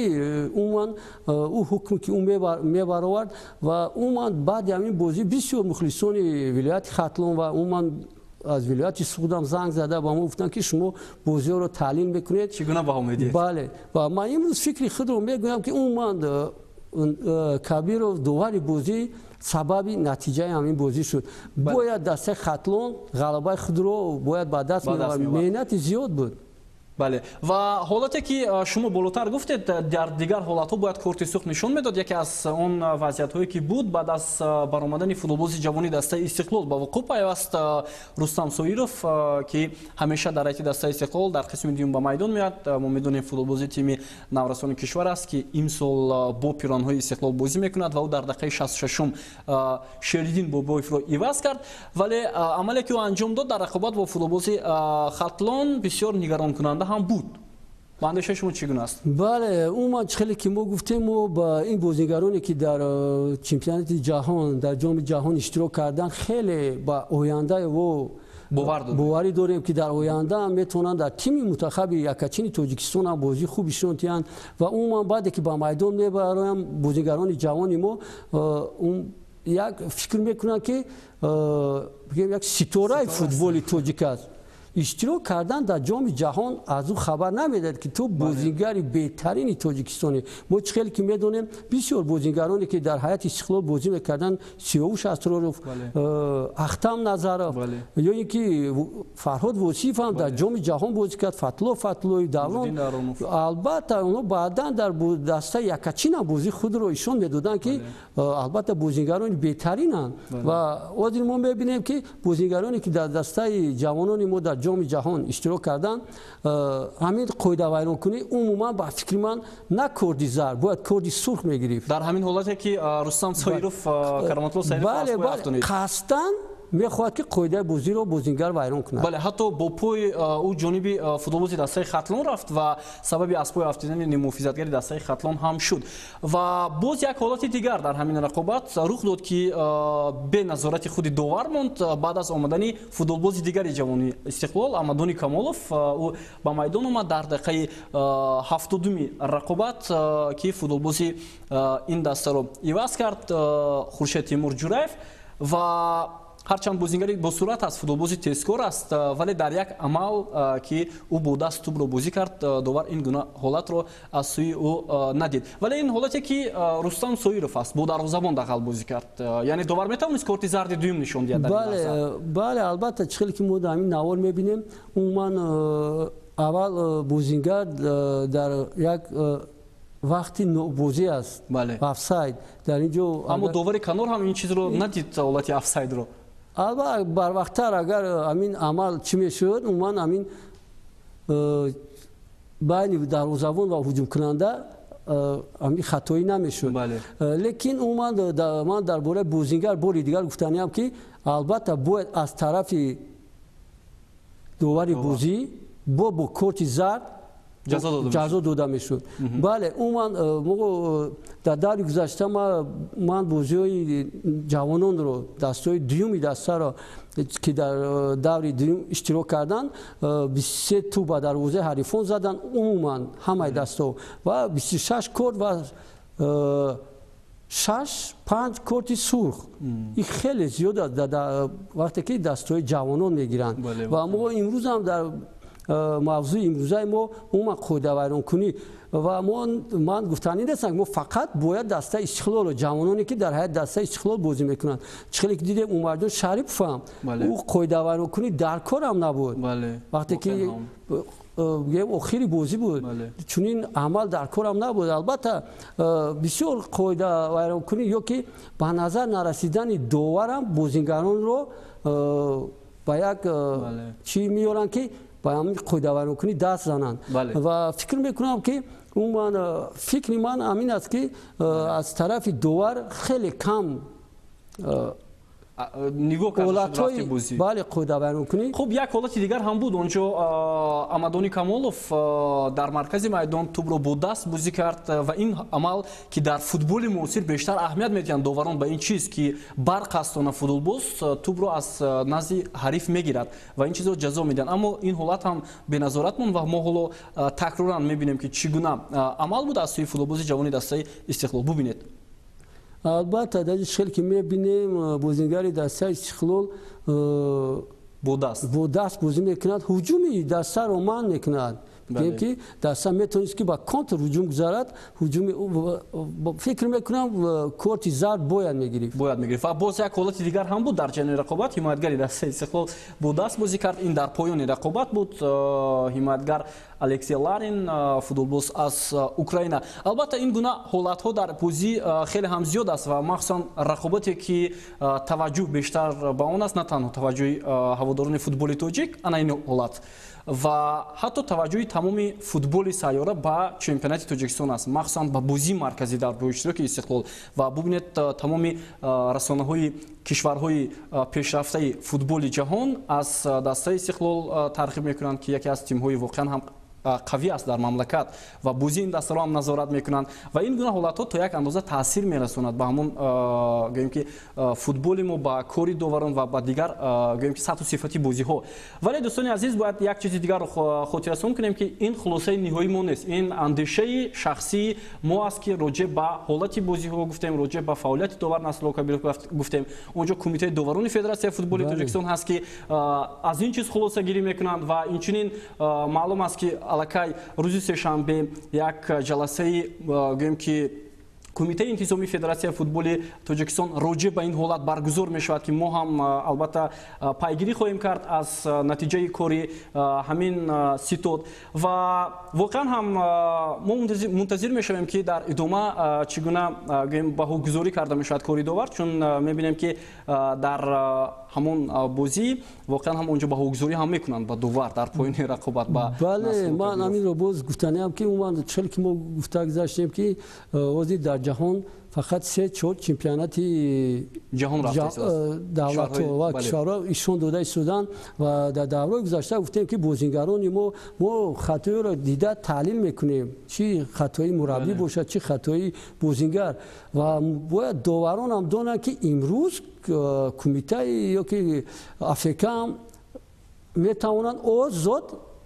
умуман ӯ ҳукме ки ӯ мебаровард ва умуман баъди ҳамин бозӣ бисёр мухлисони вилояти Хатлон ва умуман аз вилояти Суғдам занг зада ба мо гуфтанд ки шумо бозиҳоро таҳлил мекунед. чӣ гуна баҳо медиҳед? бале ва ман имрӯз фикри худро мегӯям ки умуман Кабиров довари бозӣ сабаби натиҷаи ҳамин бозӣ шуд. Бояд дастаи Хатлон ғалабаи худро бояд ба даст меовард. Меҳнати зиёд буд. бале ва ҳолате ки шумо болотар гуфтед дар дигар ҳолатҳо бояд корти сух нишон медод. яке аз он вазъиятҳое ки буд баъд аз баромадани футболбози ҷавони дастаи Истиқлол ба вуқӯъ пайваст Рустам Соиров ки ҳамеша дар ҳайати дастаи Истиқлол дар қисми дуюм ба майдон меояд. мо медонем футболбози тими наврасони кишвар аст ки имсол бо пиронҳои Истиқлол бозӣ мекунад ва ӯ дар дақиқаи 66 Шеридин Бобоевро иваз кард. вале амале ки ӯ анҷом дод дар рақобат бо футболбози Хатлон бисёр нигаронкунанда ҳам буд. ба андешаи шумо чӣ гуна аст? бале умуман хеле ки мо гуфтем мо ба ин бозигароне ки дар чемпионати ҷаҳон дар ҷоми ҷаҳон иштирок кардан хеле ба ояндаи во боварӣ дорем ки дар оянда ҳам метавонанд дар тими мунтахаби якачини Тоҷикистон ҳам бозӣ хуб ишон диҳанд ва умуман баъде ки ба майдон мебароям бозигарони ҷавони мо як фикр мекунанд ки як ситораи футболи тоҷик аст. иштирок кардан дар ҷоми ҷаҳон аз ӯ хабар намедад ки ту бозигари беҳтарини Тоҷикистоне. мо чӣ хеле ки медонем бисёр бозигароне ки дар ҳайати Истиқлол бозӣ мекардан Сиёвуш Асроров, Ахтам Назаров ё ин ки Фарҳод Восиф ҳам дар ҷоми ҷаҳон бозӣ кард, Фатло Фатлои Даврон. албатта онҳо баъдан дар дастаи якачин ҳам бозӣ худро ишон медоданд ки албатта бозигарони беҳтаринанд ва ҳозир мо мебинем ки бозигароне ки дар дастаи ҷавонони мо дар ҷоми ҷаҳон иштирок кардан ҳамин қоидавайронкунӣ умуман ба фикри ман на корди зар бояд корди сурх мегирифт. дар ҳамин ҳолате ки Рустам Соиров Караматулло Саидов қасдан мехоҳад ки қоидаи бозиро бозигар вайрон кунад. бале ҳатто бо пои ӯ ҷониби футболбози дастаи Хатлон рафт ва сабаби аз пои афтидани нимуҳофизатгари дастаи Хатлон ҳам шуд. ва боз як ҳолати дигар дар ҳамин рақобат рух дод ки бе назорати худи довар монд. баъд аз омадани футболбози дигари ҷавони Истиқлол Амадони Камолов ӯ ба майдон омад дар дақиқаи 70-уми рақобат ки футболбози ин дастаро иваз кард Хуршед Тимур Ҷураев ва ҳарчанд бозингари босурат аст, футболбози тезкор аст, вале дар як амал ки ӯ бо даст тӯбро бозӣ кард, довар ин гуна ҳолатро аз сӯи ӯ надид. Вале ин ҳолате ки Рустам Соиров аст, бо дарвозабон дағал бозӣ кард. Яъне довар метавонист корти зарди дуюм нишон диҳад дар ин лаҳза? Бале, албатта чӣ хеле ки мо дар ҳамин навор мебинем, умуман аввал бозингар дар як вақти бозӣ аст, офсайд дар инҷо. Аммо довари канор ҳам ин чизро надид, ҳолати офсайдро. албатта барвақттар агар ҳамин амал чӣ мешуд, умуман ҳамин байни дарвозабон ва ҳуҷумкунанда ҳамин хатоӣ намешуд. Лекин умуман ман дар бораи бозингар бори дигар гуфтаниам ки албатта бояд аз тарафи довари бозӣ бо корти зард ҷазо дода мешуд. Бале, умуман дар даври гузашта ман бозиҳои ҷавононро, дастаҳои дуюми дастаро ки дар даври дуюм иштирок кардан, 23 тӯ ба дарвозаи ҳарифон задан, умуман ҳамаи дастаҳо ва 26 корт ва 6-5 корти сурх. ин хеле зиёд аст вақте ки дастаҳои ҷавонон мегиранд. Ва мо имрӯз ҳам дар мавзӯи имрӯзаи мо умуман қоидавайронкунӣ ва ман гуфтанӣ нестам, мо фақат бояд дастаи Истиқлолро, ҷавононе ки дар ҳайати дастаи Истиқлол бозӣ мекунанд. Чӣ хеле ки дидем Умарҷон Шариповам ӯ қоидавайронкунӣ дар корам набуд. Вақте ки охири бозӣ буд, чунин амал дар корам набуд. Албатта бисёр қоидавайронкунӣ ё ки ба назар нарасидани доварам бозингаронро ба як чӣ меёранд ки ба ҳамин қоидавайронкунӣ даст зананд. Ва фикр мекунам ки умуман фикри ман ҳамин аст ки аз тарафи довар хеле кам нигоҳ кардашуд бозӣ. Бале, қоидавайронкунӣ. Хуб, як ҳолати дигар ҳам буд. онҷо Амадони Камолов дар маркази майдон тӯбро бо даст бозӣ кард ва ин амал ки дар футболи муосир бештар аҳамият медиҳанд доварон ба ин чиз ки барқастона футболбоз тӯбро аз назди ҳариф мегирад ва ин чизро ҷазо медиҳанд. Аммо ин ҳолат ҳам беназорат монд ва мо ҳоло такроран мебинем ки чӣ гуна амал буд аз сӯи футболбози ҷавони дастаи Истиқлол. Бубинед. албатта дар чӣ хеле ки мебинем бозингари дастаи Истиқлол бо даст бозӣ мекунад, ҳуҷуми даста ман мекунад. Бале. Ки даста метавонист ки ба контр ҳуҷум гузарад, ҳуҷуми фикр мекунам корти зард бояд мегирифт. ва боз як ҳолати дигар ҳам буд дар ҷараёни рақобат. ҳимоятгари дастаи Истиқлол бо даст бозӣ кард. ин дар поёни рақобат буд. ҳимоятгар Алексей Ларин, футболбоз аз Украина. албатта ин гуна ҳолатҳо дар бозӣ хеле ҳам зиёд аст ва махсусан рақобате ки таваҷҷӯҳ бештар ба он аст, на танҳо таваҷҷӯҳи ҳаводорони футболи тоҷик, ана ин ҳолат ва ҳатто таваҷҷӯҳи тамоми футболи сайёра ба чемпионати Тоҷикистон аст, махсусан ба бозии марказӣ дар бо иштироки Истиқлол. ва бубинед тамоми расонаҳои кишварҳои пешрафтаи футболи ҷаҳон аз дастаи Истиқлол тарғиб мекунанд ки яке аз тимҳои воқеан ҳам қавӣ аст дар мамлакат ва бозии ин дастаро ҳам назорат мекунанд ва ин гуна ҳолатҳо то як андоза таъсир мерасонад ба ҳамон гӯем ки футболи мо, ба кори доварон ва ба дигар гӯем ки сатҳу сифати бозиҳо. вале дӯстони азиз, бояд як чизи дигарро хотиррасон кунем ки ин хулосаи ниҳоии мо нест. ин андешаи шахсии мо аст ки роҷеъ ба ҳолати бозиҳо гуфтем, роҷеъ ба фаъолияти довар Насрулло Кабиров гуфтем. онҷо кумитаи доварони Федератсияи футболи Тоҷикистон ҳаст ки аз ин чиз хулосагирӣ мекунанд ва инчунин маълум аст ки аллакай рӯзи сешанбе як ҷаласаи гӯем ки кумитаи интизомии Федератсияи футболи Тоҷикистон роҷеъ ба ин ҳолат баргузор мешавад ки мо ҳам албатта пайгирӣ хоҳем кард аз натиҷаи кори ҳамин ситод ва воқеан ҳам мо мунтазир мешавем ки дар идома чӣ гуна баҳогузорӣ карда мешавад кори довар, чун мебинем ки дар ҳамон бозӣ воқеан ҳам онҷо баҳогузорӣ ҳам мекунанд ба довар дар поёни рақобат. бале, ман ҳаминро боз гуфтаниам ки умуман чел ки мо гуфта гузаштем ки ҳозир дар ҷаҳон фақат 3-4 чемпионати ҷаҳон давлатҳо ва кишварҳо ишон дода истодан ва дар давраи гузашта гуфтем ки бозингарони мо хатоиро дида таҳлил мекунем, чи хатои мураббӣ бошад, чи хатои бозингар ва бояд доварон ҳам донанд ки имрӯз кумитаи ёки афк метавонанд озод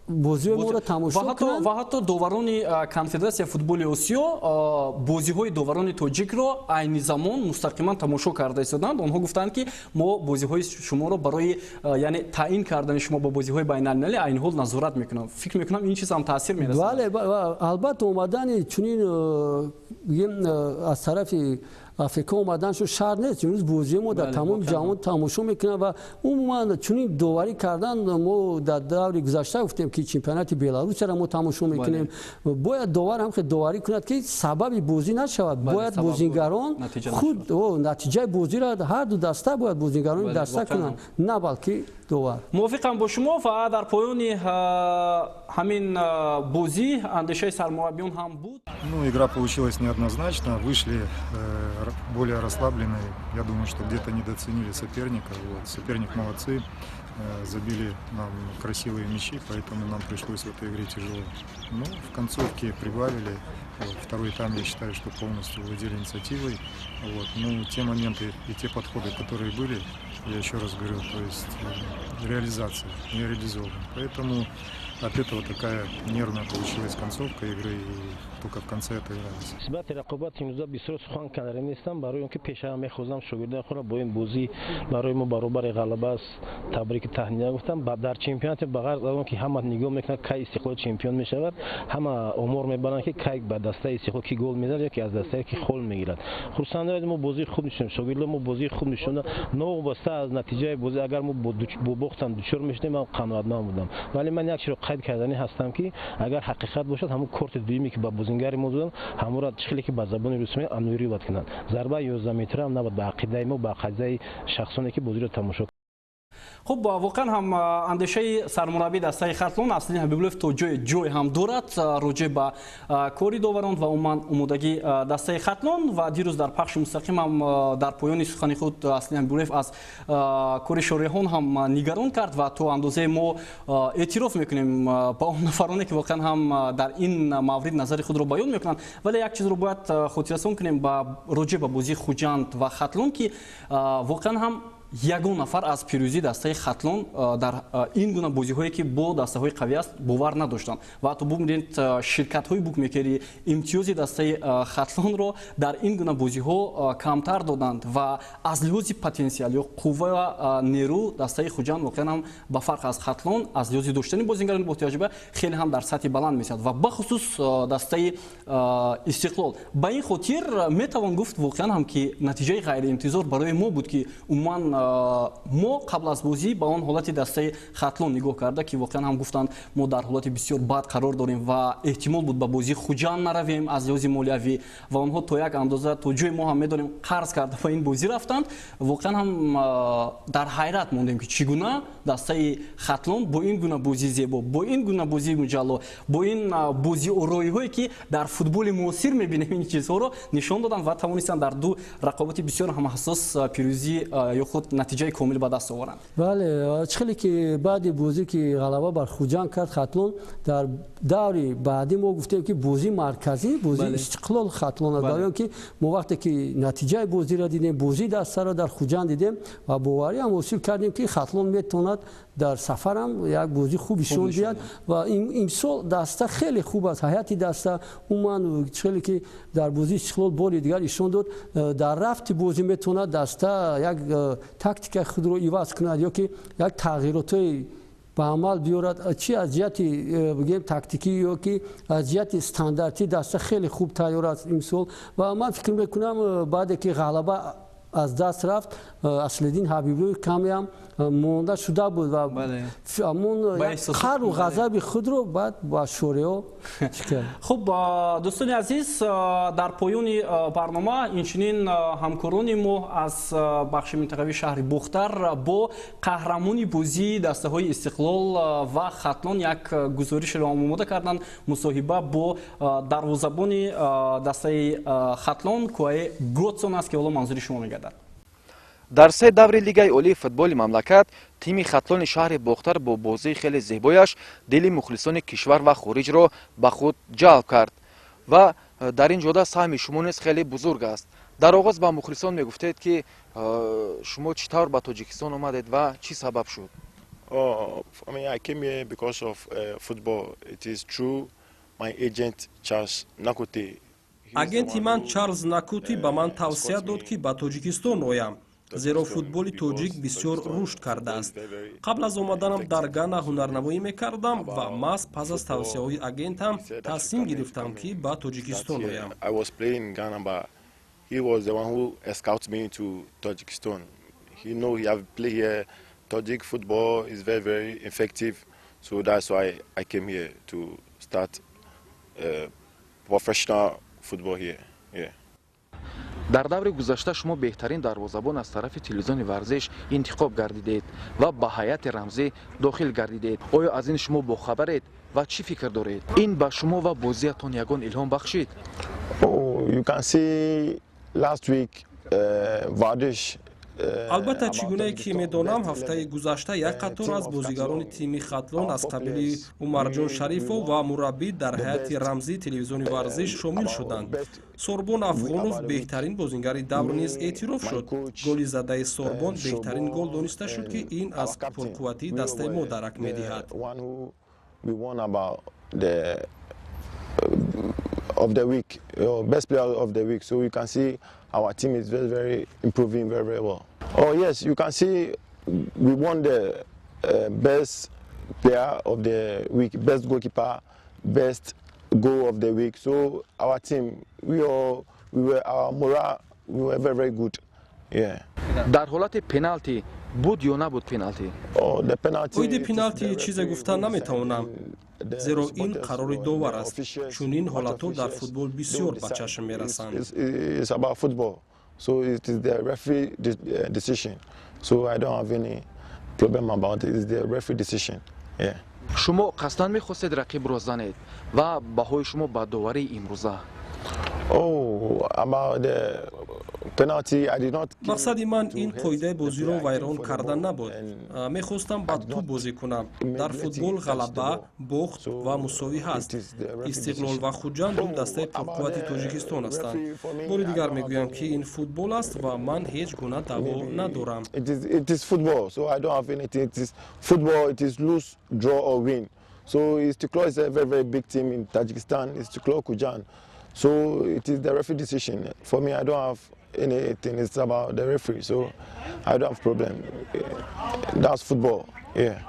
бозиҳои моро тамошо кунанд ва ҳатто доварони Конфедератсияи футболи Осиё бозиҳои доварони тоҷикро айни замон мустақиман тамошо карда истоданд. онҳо гуфтанд ки мо бозиҳои шуморо барои яъне таъин кардани шумо ба бозиҳои байналмилалӣ айни ҳол назорат мекунам. фикр мекунам ин чиз ҳам таъсир мерасонад. бале, албатта омадани чунин аз тарафи африка омадан шо шарт нест. имрӯз бозии мо дар тамоми ҷаҳон тамошо мекунанд ва умуман чунин доварӣ кардан мо дар даври гузашта гуфтем ки чемпионати Беларусиро мо тамошо мекунем. бояд довар ҳам худоварӣ кунад ки сабаби бозӣ нашавад. бояд бозингарон худ натиҷаи бозиро ҳар ду даста бояд бозингарони даста кунанд, на балки довар. мувофиқам бо шумо ва дар поёни ҳамин бозӣ андешаи сармураббиён ҳам буд. Игра получилась неоднозначно, вышли более расслабленные. Я думаю, что где-то недооценили соперника. Соперник молодцы, забили нам красивые мячи, поэтому нам пришлось в этой игре тяжело. Но в концовке прибавили. Второй тайм, я считаю, что полностью владели инициативой. Ну, те моменты и те подходы, которые были, я еще раз говорю, то есть реализация, не реализована. Поэтому от этого такая нервная получилась концовка игры, и только в конце отыгрались. Сбати рақобат имрӯза бисёр сухан карда нестам, барои он ки пешава мехозам шогирдаи худро бо ин бозӣ барои мо баробари ғалаба табрики таҳния гуфтам. Дар чемпионати ба ғайр аз он ки ҳама нигоҳ мекунад кай Истиқлол чемпион мешавад, ҳама омор мебаранд ки кай ба дастаи Истиқлол ки гол мезанад ёки аз дастае ки хол мегирад. хурсандам мо бозии хуб нишон, шогирдо мо бозии хуб нишона, новобаста аз натиҷаи бозӣ агар мо бо бохтам дучор мешудем, ман қаноатманд будам. Вале ман як чизро қайд кардани ҳастам ки агар ҳақиқат бошад ҳамон корти дуюме ки ба бозингари мо доданд, ҳамонро чихеле ки ба забони русмӣ аннурӣ бад кунанд. Зарба 11 метра ҳам набод ба ақидаи мо, ба ақидаи шахсоне ки бозиро тамошо. خب واقعا هم اندیشه سرمربی دسته خطلون اصلی حبیبالله تو جای هم دارد راجع به کاری داوران و عموما آمادگی دسته خطلون و دیروز در پخش مستقیم هم در پایان سخن خود اصلی حبیبالله از کاری شاریحان هم نگران کرد و تو اندازه ما اعتراف میکنیم با اون نفرانی که واقعا هم در این مورد نظر خود رو بیان میکنند. ولی یک چیز رو باید خاطررسانی کنیم با راجع به بازی خوجند و خطلون که واقعا هم ягон нафар аз пирӯзии дастаи хатлон дар ин гуна бозиҳое ки бо дастаҳои қавӣ аст бовар надоштанд ва ҳатто бубинед ширкатҳои букмекери имтиёзи дастаи хатлонро дар ин гуна бозиҳо камтар доданд ва аз лиҳози потенсиал ё қувва ва нерӯ дастаи хуҷанд воқеан ҳам ба фарқ аз хатлон аз лиҳози доштани бозингарони ботэҷриба хеле ҳам дар сатҳи баланд месиҳад ва бахусус дастаи истиқлол. Ба ин хотир метавон гуфт воқеан ҳам ки натиҷаи ғайриинтизор барои мо буд ки умуман мо қабл аз бозӣ ба он ҳолати дастаи хатлон нигоҳ карда ки воқеан ҳам гуфтанд мо дар ҳолати бисёр бад қарор дорем ва эҳтимол буд ба бозии хуҷанд наравем аз лиҳози молиявӣ ва онҳо то як андоза то ҷои мо ҳам медонем қарз карда ба ин бозӣ рафтанд. Воқеан ҳам дар ҳайрат мондем ки чӣ гуна дастаи хатлон бо ин гуна бозии зебо, бо ин гуна бозии муҷалло, бо ин бозиороиҳое ки дар футболи муосир мебинем ин чизҳоро нишон доданд ва тавонистанд дар ду рақобати бисёр ҳамҳассос пирӯзӣ ё худ натиҷаи комил ба даст оваранд. бале хеле ки баъди бозӣ ки ғалаба бар хуҷанд кард хатлон дар даври баъдӣ мо гуфтем ки бозии марказӣ бозии истиқлол хатлон аст. барои он ки мо вақте ки натиҷаи бозиро дидем бозии дастаро дар хуҷанд дидем ва боварӣ ҳам ҳосил кардем ки хатлон метавонад дар сафарам як бозии хуб нишон диҳад ва имсол даста хеле хуб аст. ҳайати даста умуман хеле ки дар бозии истиқлол бори дигар нишон дод дар рафти бозӣ метавонад даста як тактикаи худро иваз кунад ё ки як тағйиротҳои ба амал биёрад чи аз ҷиҳати бигем тактикӣ ё ки аз ҷиҳати стандартӣ даста хеле хуб тайёр аст имсол ва ман фикр мекунам баъде ки ғалаба аз даст рафт Аслиддин Ҳабиблои камеам монда шуда буд ва амон қару ғазаби худро баъд ба шӯреҳо чикард. Хуб дӯстони азиз, дар поёни барнома инчунин ҳамкорони мо аз бахши минтақавии шаҳри Бухтар бо қаҳрамони бозии дастаҳои истиқлол ва хатлон як гузоришеро омода карданд. Мусоҳиба бо дарвозабони дастаи хатлон Куае Готсон аст ки ҳоло манзури шумо мегардад. дар се даври лигаи олии футболи мамлакат тими хатлони шаҳри Бухтар бо бозии хеле зебояш дили мухлисони кишвар ва хориҷро ба худ ҷалб кард ва дар ин ҷода саҳми шумо низ хеле бузург аст. дар оғоз ба мухлисон мегуфтед ки шумо чӣ тавр ба Тоҷикистон омадед ва чӣ сабаб шуд? I came here because of football. It is true. My agent Charles Nakuti. Агенти ман Чарлз Накути ба ман тавсия дод ки ба Тоҷикистон оям. зеро футболи тоҷик бисёр рушд кардааст. қабл аз омаданам дар Гана ҳунарнавоӣ мекардам ва маҳз пас аз тавсияҳои агентам тасмим гирифтам ки ба Тоҷикистон оям. I was playing in Ghana, but he was the one who scouted me to Tajikistan. He know he have played here. Tajik football is very, very effective, so that's why I came here to start professional football here. Yeah. дар даври гузашта шумо беҳтарин дарвозабон аз тарафи телевизиони варзиш интихоб гардидед ва ба ҳайати рамзӣ дохил гардидед. оё аз ин шумо бохабаред ва чӣ фикр доред? ин ба шумо ва бозиятон ягон илҳом бахшид? You can see last week Vardish. албатта чӣ гунае ки медонам ҳафтаи гузашта як қатор аз бозигарони тими хатлон аз қабили Умарҷон Шарифов ва мураббӣ дар ҳайати рамзии телевизиони варзиш шомил шуданд. Сорбон Афғонов беҳтарин бозингари давр низ эътироф шуд. голи задаи Сорбон беҳтарин гол дониста шуд ки ин аз пурқувватии дастаи мо дарак медиҳад. Of the week, best player of the week, so you can see our team is very, very improving very, very well. Oh yes, you can see we won the best player of the week, best goalkeeper, best goal of the week. So our team, our morale, we were very, very good. Yeah. дар ҳолати пеналти буд ё набуд пеналти? оиди пеналти чизе гуфтан наметавонам, зеро ин қарори довар аст. чунин ҳолатҳо дар футбол бисёр ба чашм мерасанд. It's about football, so it is the referee decision. So I don't have any problem about it. It's the referee decision. Yeah. шумо қасдан мехостед рақибро занед ва баҳои шумо ба доварии имрӯза? About penalty. I did not. мақсади ман ин қоидаи бозиро вайрон кардан набуд. Мехостам ба ту бозӣ кунам. Дар футбол ғалаба, бохт ва мусовӣ ҳаст. Истиқлол ва Хуҷанд ду дастаи пурқуввати Тоҷикистон ҳастанд. Бори дигар мегӯям ки ин футбол аст ва ман ҳеҷ гуна даъво надорам. It is football, so I don't have anything. It is football. It is lose, draw or win. So Istiklol is a very big team in Tajikistan. Istiklol Kujan. So it is the referee decision. For me, I don't have anything. It's about the referee. So I don't have problem. That's football. Yeah.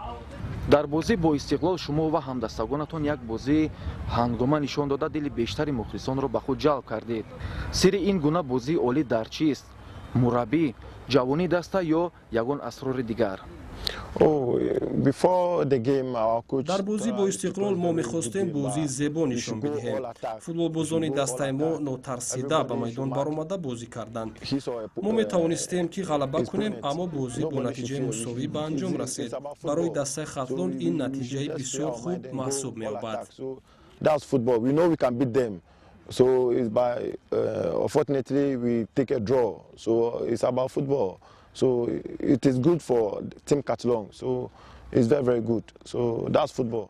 дар бозӣ бо Истиқлол шумо ва ҳамдастагонатон як бозӣ ҳангома нишон дода дили бештари мухлисонро ба худ ҷалб кардед. Сири ин гуна бозӣ олӣ дар чист? Мураббӣ, ҷавонӣ даста ё ягон асрори дигар? дар бозӣ бо Истиқлол мо мехостем бозии зебо нишон бидиҳем. Футболбозони дастаи мо нотарсида ба майдон баромада бозӣ карданд. Мо метавонистем ки ғалаба кунем, аммо бозӣ бо натиҷаи мусовӣ ба анҷом расид. Барои дастаи Хатлон ин натиҷаи бисёр хуб маҳсуб меёбад. So it's by unfortunately we take a draw. So it's about football. So it is good for Team Katlon. So it's very good. So that's football.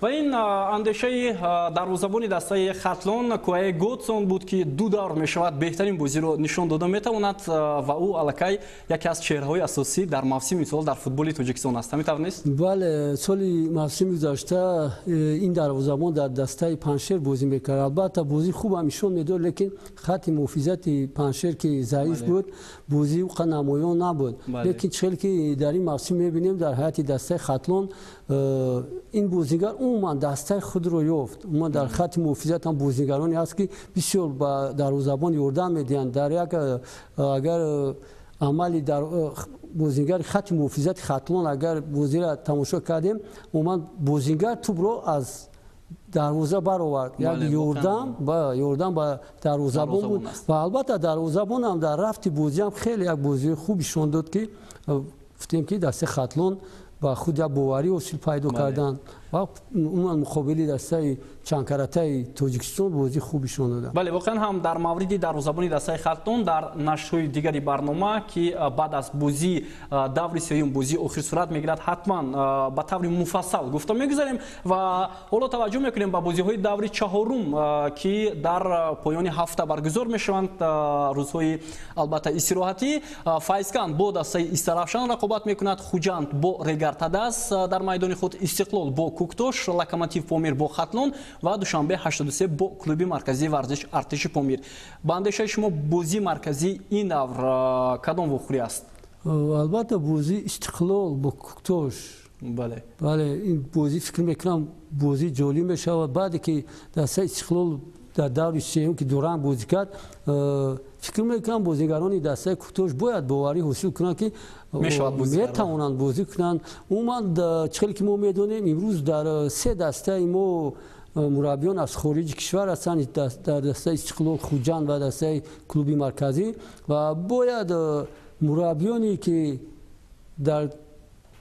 ва ин андешаи дарвозабони дастаи Хатлон Куай Готсон буд ки ду давр мешавад беҳтарин бозиро нишон дода метавонад ва ӯ аллакай яке аз чеҳраҳои асосӣ дар мавсими имсол дар футболи Тоҷикистон аст. Метавонист? бале, соли мавсими гузашта ин дарвозабон дар дастаи Паншер бозӣ мекард. албатта бозӣ хубам нишон медод, лекин хатти муҳофизати Паншер ки заиф буд, бозӣ уқа намоён набуд. лекин чхел ки дар ин мавсим мебинем дар ҳайати дастаи Хатлон ин бозигар умуман дастаи худро ёфт. Умуман дар хатти муҳофизат ҳам бозигароне ҳаст ки бисёр ба дарвозабон ёрдам медиҳанд. дар як агар амали дар бозигари хатти муҳофизати Хатлон агар бозиро тамошо кардем, умуман бозигар тӯбро аз дарвоза баровард. як ёрдам ба дарвозабон буд ва албатта дарвозабон ҳам дар рафти бозӣ ҳам хеле як бозии хуб нишон дод ки гуфтем ки дастаи Хатлон ба худ як боварӣ ҳосил пайдо карданд ва умуман муқобили дастаи чанкаратаи Тоҷикистон бозии хуб нишон доданд. бале, воқеан ҳам дар мавриди дарвозабони дастаи Хатлон дар нашрҳои дигари барнома ки баъд аз бозии даври сеюм бозии охир сурат мегирад, ҳатман ба таври муфассал гуфта мегузарем ва ҳоло таваҷҷӯҳ мекунем ба бозиҳои даври чаҳорум ки дар поёни ҳафта баргузор мешаванд, рӯзҳои албатта истироҳатӣ. Файзкан бо дастаи Истарафшан рақобат мекунад, Хуҷанд бо Регартадас дар майдони худ, Истиқлол бо Куктош, Локомотив Помир бо Хатлон ва Душанбе 83 бо клуби марказии варзиш Артиши Помир. Ба андешаи шумо бозии марказии ин давр кадом вохӯрӣ аст? албатта бозии Истиқлол бо Куктош. бале, ин бозӣ фикр мекунам бозии ҷолиб мешавад. баъде ки дастаи Истиқлол дар даври сеюм ки дуранг бозӣ кард, фикр мекунам бозигарони дастаи Куктош бояд боварӣ ҳосил кунанд ки метавонанд бозӣ кунанд. умуман чхеле ки мо медонем имрӯз дар се дастаи мо мураббиён аз хориҷи кишвар ҳастанд, дар дастаи Истиқлол, Хуҷанд ва дастаи клуби марказӣ ва бояд мураббиёне ки дар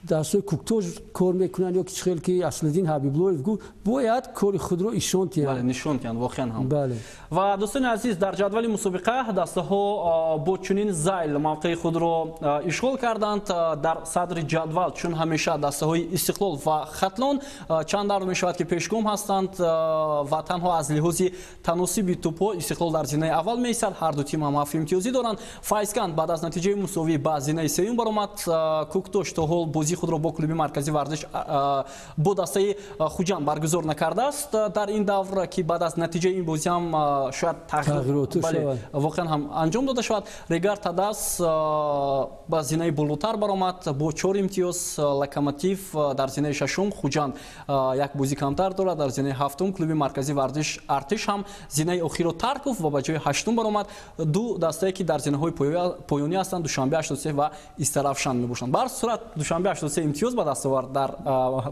дастаи Куктош кор мекунанд ё ки чхел ки Аслиддин Ҳабиблоев гуфт, бояд кори худро нишон диҳанд. нишон диҳанд воқеан ҳам. ва дӯстони азиз, дар ҷадвали мусобиқа дастаҳо бо чунин зайл мавқеи худро ишғол карданд. дар садри ҷадвал чун ҳамеша дастаҳои Истиқлол ва Хатлон чанд давр мешавад ки пешгом ҳастанд ва танҳо аз лиҳози таносиби тӯбҳо Истиқлол дар зинаи аввал меистад. ҳар ду тим ҳам 7 имтиёзӣ доранд. Файзкан баъд аз натиҷаи мусовӣ ба зинаи сеюм баромад. Куктош то ҳол бозии худро бо клуби марказии варзиш бо дастаи Хуҷанд баргузор накардааст дар ин давр ки баъд аз натиҷаи ин бозӣ ҳам шояд тағйирот воқеан ҳам анҷом дода шавад. Регартадас ба зинаи болотар баромад бо 4 имтиёз. Локомотив дар зинаи шашум, Хуҷанд як бозӣ камтар дорад дар зинаи ҳафтум. клуби марказии варзиш Артиш ҳам зинаи охиро Тарков ва ба ҷои ҳаштум баромад. ду дастае ки дар зинаҳои поёнӣ ҳастанд, Душанбе 83 ва Истарафшан мебошанд. бар сурат Душанбе 83 имтиёз ба даст овард дар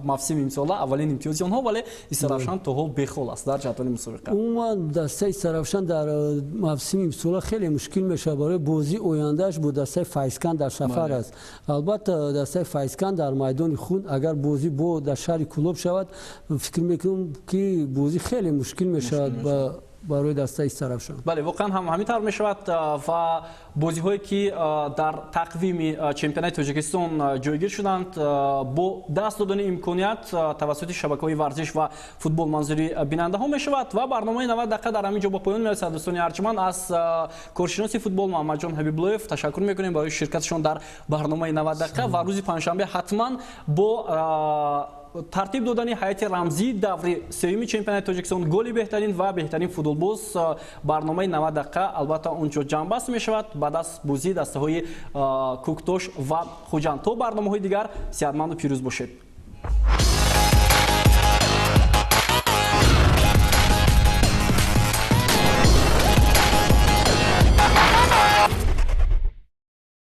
мавсими имсола, аввалин имтиёзи онҳо, вале Истарафшан то ҳол бехол аст дар ҷадвали мусобиқа. умуман дастаи Истарафшан дар мавсими имсола хеле мушкил мешавад. барои бозии ояндааш бо дастаи Файзкан дар сафар аст. албатта дастаи Файзкан дар майдони худ агар бозӣ бо дар шаҳри Кӯлоб шавад, фикр мекунам ки бозӣ хеле мушкил мешавад барои дастаи Сарафшон. бале воқеан ҳам ҳамин тавр мешавад ва бозиҳое ки дар тақвими чемпионати Тоҷикистон ҷойгир шуданд бо даст додани имконият тавассути шабакаҳои варзиш ва футбол манзури бинандаҳо мешавад ва барномаи 90 дақиқа дар ҳамин ҷо ба поён мерасад. дӯстони арҷманд, аз коршиноси футбол Муҳаммадҷон Ҳабиблоев ташаккур мекунем барои ширкатшон дар барномаи 90 дақиқа ва рӯзи панҷшанбе ҳатман бо тартиб додани ҳайати рамзии даври сеюми чемпионати Тоҷикистон, голи беҳтарин ва беҳтарин футболбоз, барномаи 90 дақиқа албатта онҷо ҷамъбаст мешавад баъд аз бозии дастаҳои Куктош ва Хуҷанд. То барномаҳои дигар сеҳатманду пирӯз бошед.